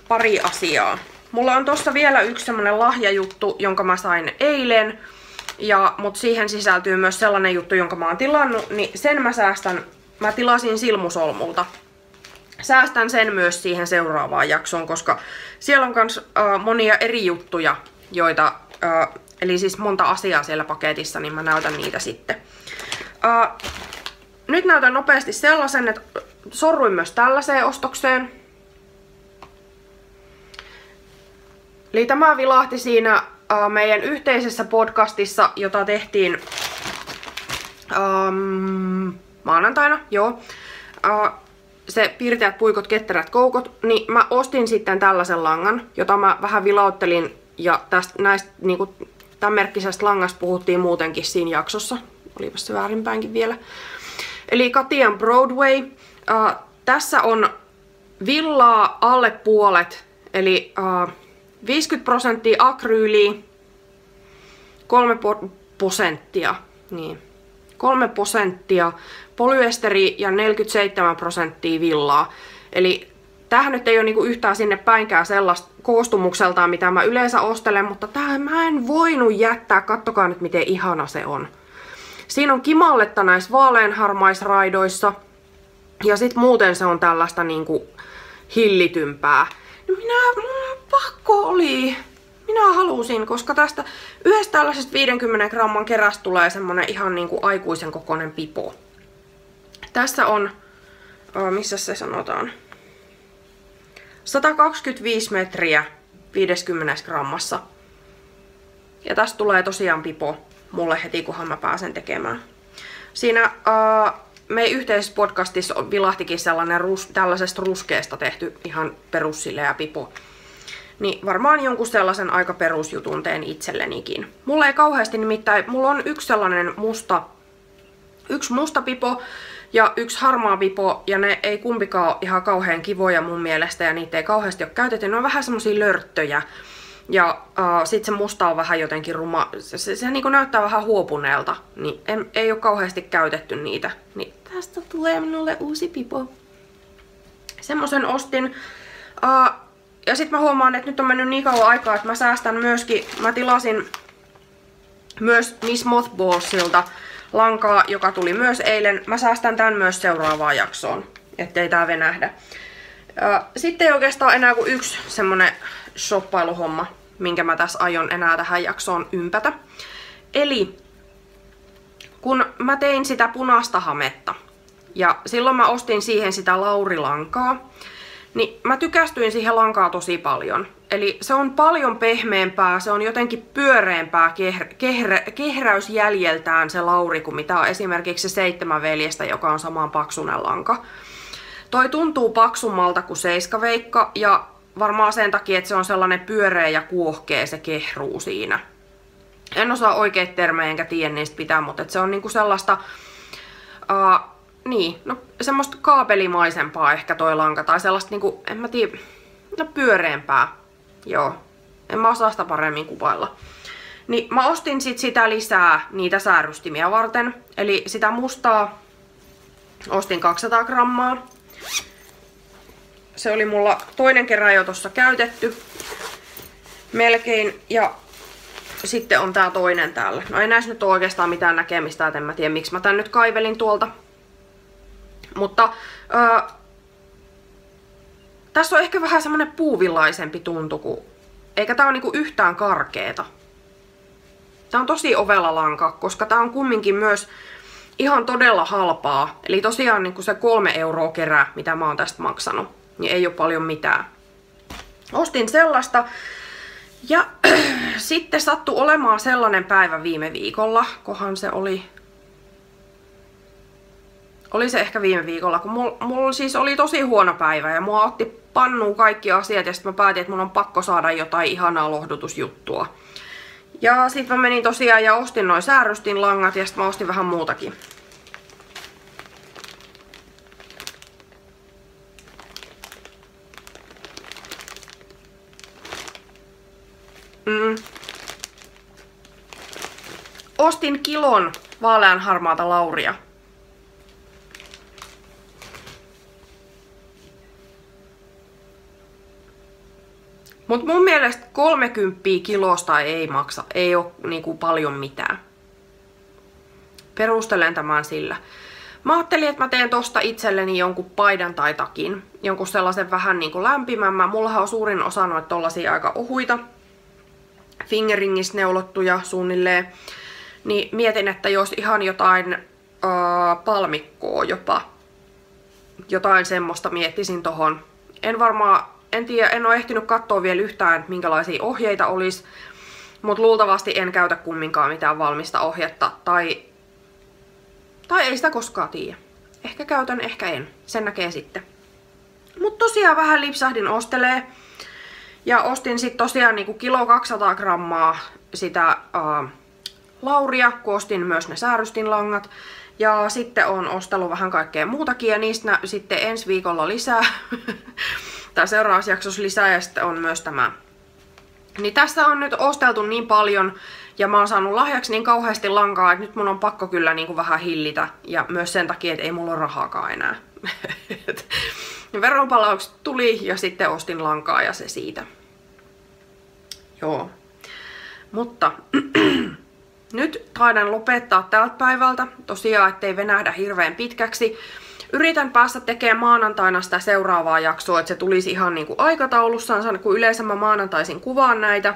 pari asiaa. Mulla on tossa vielä yksi semmonen lahjajuttu, jonka mä sain eilen. Mut siihen sisältyy myös sellainen juttu, jonka mä oon tilannut, niin sen mä säästän. Mä tilasin Silmusolmulta. Säästän sen myös siihen seuraavaan jaksoon, koska siellä on myös monia eri juttuja, joita, eli siis monta asiaa siellä paketissa, niin mä näytän niitä sitten. Nyt näytän nopeasti sellaisen, että sorruin myös tällaiseen ostokseen. Eli tämä vilahti siinä meidän yhteisessä podcastissa, jota tehtiin maanantaina, joo. Se Piirteät puikot, ketterät koukot, niin mä ostin sitten tällaisen langan, jota mä vähän vilauttelin, ja näistä niinku tämän merkkisestä langasta puhuttiin muutenkin siinä jaksossa. Olipas se väärinpäinkin vielä. Eli Katian Broadway. Tässä on villaa alle puolet, eli 50% akryyliä, 3%, niin 3% polyesteri ja 47% villaa. Eli tämähän nyt ei ole niinku yhtään sinne päinkään sellaista koostumukseltaan, mitä mä yleensä ostelen, mutta tähän mä en voinut jättää. Kattokaa nyt, miten ihana se on. Siinä on kimalletta näissä vaaleanharmaisraidoissa. Ja sit muuten se on tällaista niinku hillitympää. No mulla pakko oli. Minä halusin, koska tästä yhdestä tällaisesta 50 gramman kerästä tulee semmonen ihan niinku aikuisen kokoinen pipo. Tässä on, missä se sanotaan, 125 metriä 50 grammassa. Ja tästä tulee tosiaan pipo mulle heti, kunhan mä pääsen tekemään. Siinä meidän yhteisessä podcastissa vilahtikin sellainen tällaisesta ruskeesta tehty ihan perussileä pipo. Niin varmaan jonkun sellaisen aika perusjutun teen itsellenikin. Mulla ei kauheasti nimittäin, mulla on yksi sellainen musta pipo ja yksi harmaa pipo, ja ne ei kumpikaan ole ihan kauhean kivoja mun mielestä, ja niitä ei kauheasti ole käytetty. Ne on vähän semmosia lörttöjä. Ja sit se musta on vähän jotenkin ruma, se niinku näyttää vähän huopuneelta, niin ei ole kauheasti käytetty niitä. Niin tästä tulee minulle uusi pipo. Semmosen ostin. Ja sit mä huomaan, että nyt on mennyt niin kauan aikaa, että mä säästän myöskin, mä tilasin myös Miss Mothballsilta lankaa, joka tuli myös eilen. Mä säästän tän myös seuraavaan jaksoon, ettei tää venähdä. Sitten ei oikeastaan enää kuin yksi semmonen shoppailuhomma, minkä mä tässä aion enää tähän jaksoon ympätä. Eli kun mä tein sitä punaista hametta, ja silloin mä ostin siihen sitä laurilankaa, niin mä tykästyin siihen lankaa tosi paljon. Eli se on paljon pehmeämpää, se on jotenkin pyöreämpää kehräysjäljeltään se lauri, kuin mitä on esimerkiksi se 7 veljestä, joka on saman paksunen lanka. Toi tuntuu paksummalta kuin seiskaveikka, ja varmaan sen takia, että se on sellainen pyöreä ja kuohkea se kehruu siinä. En osaa oikeita termejä enkä tiedä niistä pitää, mutta se on niinku sellaista niin, no semmoista kaapelimaisempaa ehkä toi lanka, tai sellaista niinku, en mä tiedä, no pyöreämpää. Joo, en mä osaa sitä paremmin kuvailla. Niin mä ostin sit sitä lisää niitä säärystimiä varten, eli sitä mustaa ostin 200 grammaa. Se oli mulla toinen kerran jo tossa käytetty melkein, ja sitten on tää toinen täällä. No ei näissä nyt ole oikeastaan mitään näkemistä, et en mä tiedä miksi mä tän nyt kaivelin tuolta. Mutta tässä on ehkä vähän semmonen puuvillaisempi tuntu, eikä tää ole niinku yhtään karkeeta. Tää on tosi ovela lanka, koska tää on kumminkin myös ihan todella halpaa. Eli tosiaan niinku se 3 € kerää, mitä mä oon tästä maksanut, niin ei oo paljon mitään. Ostin sellaista. Ja sitten sattui olemaan sellainen päivä viime viikolla, kohan se oli se ehkä viime viikolla, kun mulla siis oli tosi huono päivä ja mua otti pannuun kaikki asiat ja sitten mä päätin, että mun on pakko saada jotain ihanaa lohdutusjuttua. Ja sitten mä menin tosiaan ja ostin noin säärystinlangat ja sitten mä ostin vähän muutakin. Ostin kilon vaaleanharmaata lauria. Mut mun mielestä 30 kilosta ei maksa, ei oo niinku paljon mitään. Perustelen tämän sillä. Mä ajattelin, että mä teen tosta itselleni jonkun paidan tai takin. Jonkun sellaisen vähän niinku lämpimämmän. Mullahan on suurin osa noita tollasia aika ohuita. Fingeringis neulottuja suunnilleen. Niin mietin, että jos ihan jotain palmikkoa jopa. Jotain semmoista miettisin tohon. En tiedä, en ole ehtinyt katsoa vielä yhtään, minkälaisia ohjeita olisi. Mutta luultavasti en käytä kumminkaan mitään valmista ohjetta. Tai ei sitä koskaan tiedä. Ehkä käytän, ehkä en. Sen näkee sitten. Mutta tosiaan vähän lipsahdin ostelee. Ja ostin sitten tosiaan niinku 200 grammaa sitä lauria, kun ostin myös ne säärystinlangat. Ja sitten on ostellut vähän kaikkea muutakin ja niistä sitten ensi viikolla lisää. Tai seuraavassa jaksossa lisää ja sitten on myös tämä. Niin tässä on nyt osteltu niin paljon ja mä oon saanut lahjaksi niin kauheasti lankaa, että nyt mun on pakko kyllä niinku vähän hillitä. Ja myös sen takia, että ei mulla ole rahaakaan enää. Veronpalaukset tuli ja sitten ostin lankaa ja se siitä. Joo. Mutta nyt taidan lopettaa tältä päivältä. Tosiaan, ettei venähdä hirveän pitkäksi. Yritän päästä tekemään maanantaina sitä seuraavaa jaksoa, että se tulisi ihan niinku aikataulussaan, kun yleensä mä maanantaisin kuvaan näitä.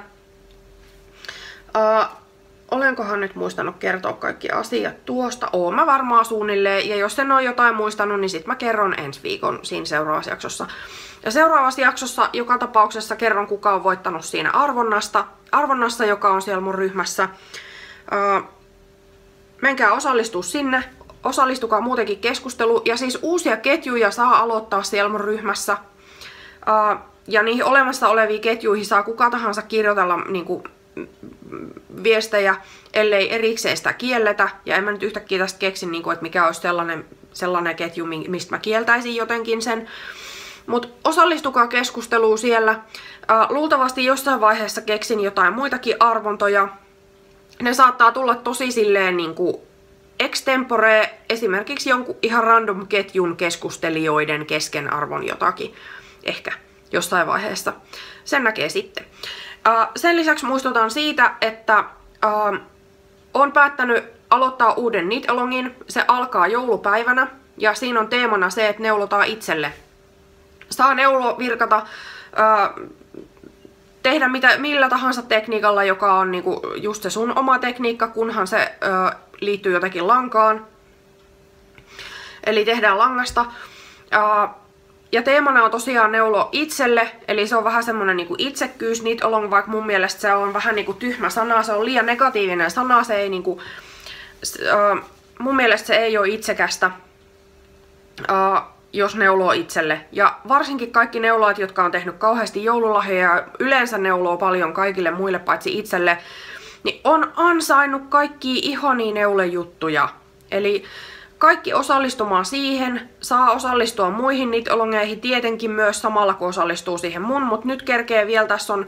Olenkohan nyt muistanut kertoa kaikki asiat tuosta? Oon mä varmaan suunnilleen, ja jos en ole jotain muistanut, niin sit mä kerron ensi viikon siinä seuraavassa jaksossa. Ja seuraavassa jaksossa joka tapauksessa kerron, kuka on voittanut siinä arvonnassa, joka on siellä mun ryhmässä. Menkää osallistua sinne. Osallistukaa muutenkin keskusteluun. Ja siis uusia ketjuja saa aloittaa siellä mun ryhmässä. Ja niihin olemassa oleviin ketjuihin saa kuka tahansa kirjoitella niinku viestejä, ellei erikseen sitä kielletä. Ja en mä nyt yhtäkkiä tästä keksin, niinku, että mikä olisi sellainen ketju, mistä mä kieltäisin jotenkin sen. Mutta osallistukaa keskusteluun siellä. Luultavasti jossain vaiheessa keksin jotain muitakin arvontoja. Ne saattaa tulla tosi silleen niinku extempore, esimerkiksi jonkun ihan random ketjun keskustelijoiden kesken arvon jotakin. Ehkä jossain vaiheessa. Sen näkee sitten. Sen lisäksi muistutan siitä, että olen päättänyt aloittaa uuden knit-alongin. Se alkaa joulupäivänä ja siinä on teemana se, että neulotaan itselle. Saa neulo virkata, tehdä millä tahansa tekniikalla, joka on niinku just se sun oma tekniikka, kunhan se liittyy jotenkin lankaan. Eli tehdään langasta. Ja teemana on tosiaan neulo itselle, eli se on vähän semmonen niinku itsekkyys knit-along, vaikka mun mielestä se on vähän niinku tyhmä sana, se on liian negatiivinen sana, se ei niinku, mun mielestä se ei ole itsekästä, jos neuloo itselle. Ja varsinkin kaikki neuloat, jotka on tehnyt kauheasti joululahjoja ja yleensä neuloo paljon kaikille muille paitsi itselle, niin on ansainnut kaikkia ihania neulejuttuja. Eli kaikki osallistumaan siihen, saa osallistua muihin knit-alongeihin tietenkin myös samalla kun osallistuu siihen mun, mutta nyt kerkee vielä, tässä on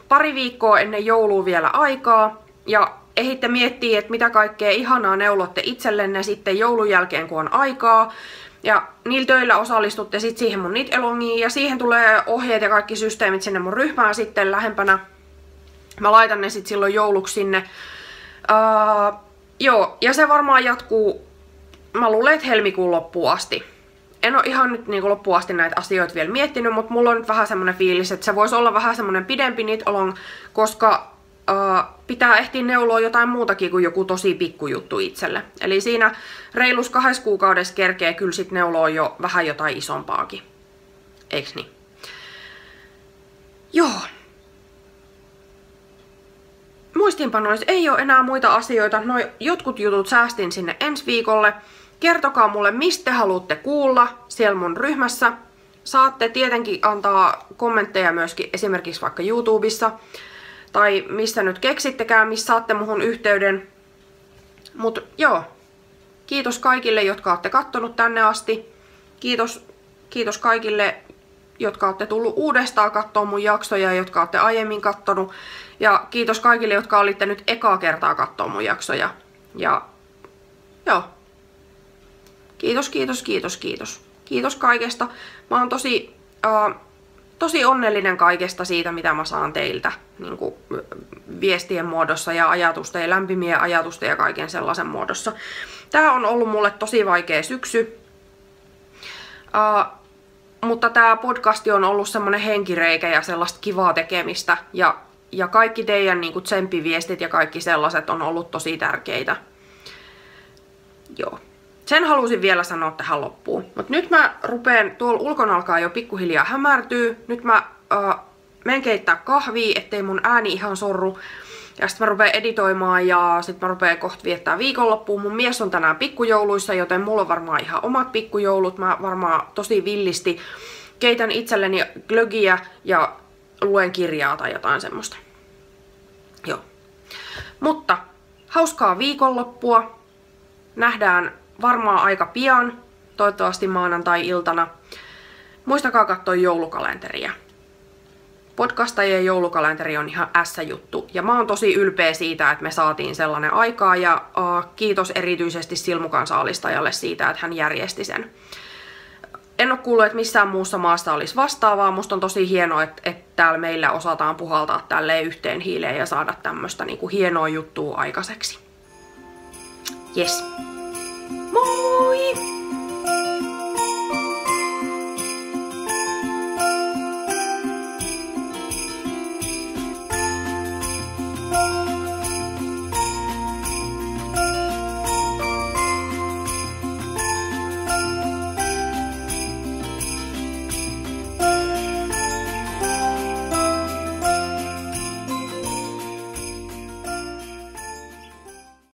pari viikkoa ennen joulua vielä aikaa ja ehitte miettiä, että mitä kaikkea ihanaa neulotte itsellenne sitten joulun jälkeen kun on aikaa ja niillä töillä osallistutte sitten siihen mun knit-alongiin ja siihen tulee ohjeet ja kaikki systeemit sinne mun ryhmään sitten lähempänä. Mä laitan ne sitten silloin jouluksi sinne. Joo, ja se varmaan jatkuu, mä luulen, että helmikuun loppuun asti. En ole ihan nyt niin loppuun asti näitä asioita vielä miettinyt, mutta mulla on nyt vähän semmonen fiilis, että se voisi olla vähän semmonen pidempi knit-along, koska pitää ehtiä neuloa jotain muutakin kuin joku tosi pikkujuttu itselle. Eli siinä reilus 2 kuukaudessa kerkee kyllä sit neuloa jo vähän jotain isompaakin. Eiks niin? Joo. Muistiinpanoissa ei ole enää muita asioita. Noi jotkut jutut säästin sinne ensi viikolle. Kertokaa mulle, mistä haluatte kuulla siellä mun ryhmässä. Saatte tietenkin antaa kommentteja myöskin esimerkiksi vaikka YouTubessa. Tai missä nyt keksittekään, missä saatte muhun yhteyden. Mut joo. Kiitos kaikille, jotka olette kattonut tänne asti. Kiitos kaikille, jotka olette tullut uudestaan katsoa mun jaksoja, jotka olette aiemmin kattonut. Ja kiitos kaikille, jotka olitte nyt ekaa kertaa katsoa mun jaksoja. Ja joo. Kiitos. Kiitos kaikesta. Mä oon tosi onnellinen kaikesta siitä, mitä mä saan teiltä. Niin kuin viestien muodossa ja ajatusten ja lämpimien ajatusten ja kaiken sellaisen muodossa. Tää on ollut mulle tosi vaikea syksy. Mutta tää podcasti on ollut semmonen henkireikä ja sellaista kivaa tekemistä. Ja kaikki teidän niin kuin tsemppiviestit ja kaikki sellaiset on ollut tosi tärkeitä. Joo. Sen halusin vielä sanoa tähän loppuun. Mutta nyt mä rupeen, tuolla ulkona alkaa jo pikkuhiljaa hämärtyä. Nyt mä menen keittää kahvia, ettei mun ääni ihan sorru. Ja sit mä rupeen editoimaan ja sit mä rupeen kohta viettää viikonloppuun. Mun mies on tänään pikkujouluissa, joten mulla on varmaan ihan omat pikkujoulut. Mä varmaan tosi villisti keitän itselleni glögiä ja luen kirjaa tai jotain semmoista. Joo. Mutta hauskaa viikonloppua. Nähdään varmaan aika pian, toivottavasti maanantai-iltana. Muistakaa katsoa joulukalenteria. Podcastajien joulukalenteri on ihan ässä-juttu. Ja mä oon tosi ylpeä siitä, että me saatiin sellainen aikaa. Ja kiitos erityisesti Silmukan saalistajalle siitä, että hän järjesti sen. En ole kuullut, että missään muussa maassa olisi vastaavaa. Musta on tosi hienoa, että täällä meillä osataan puhaltaa tälleen yhteen hiileen ja saada tämmöstä niinku hienoa juttua aikaiseksi. Yes. Moi!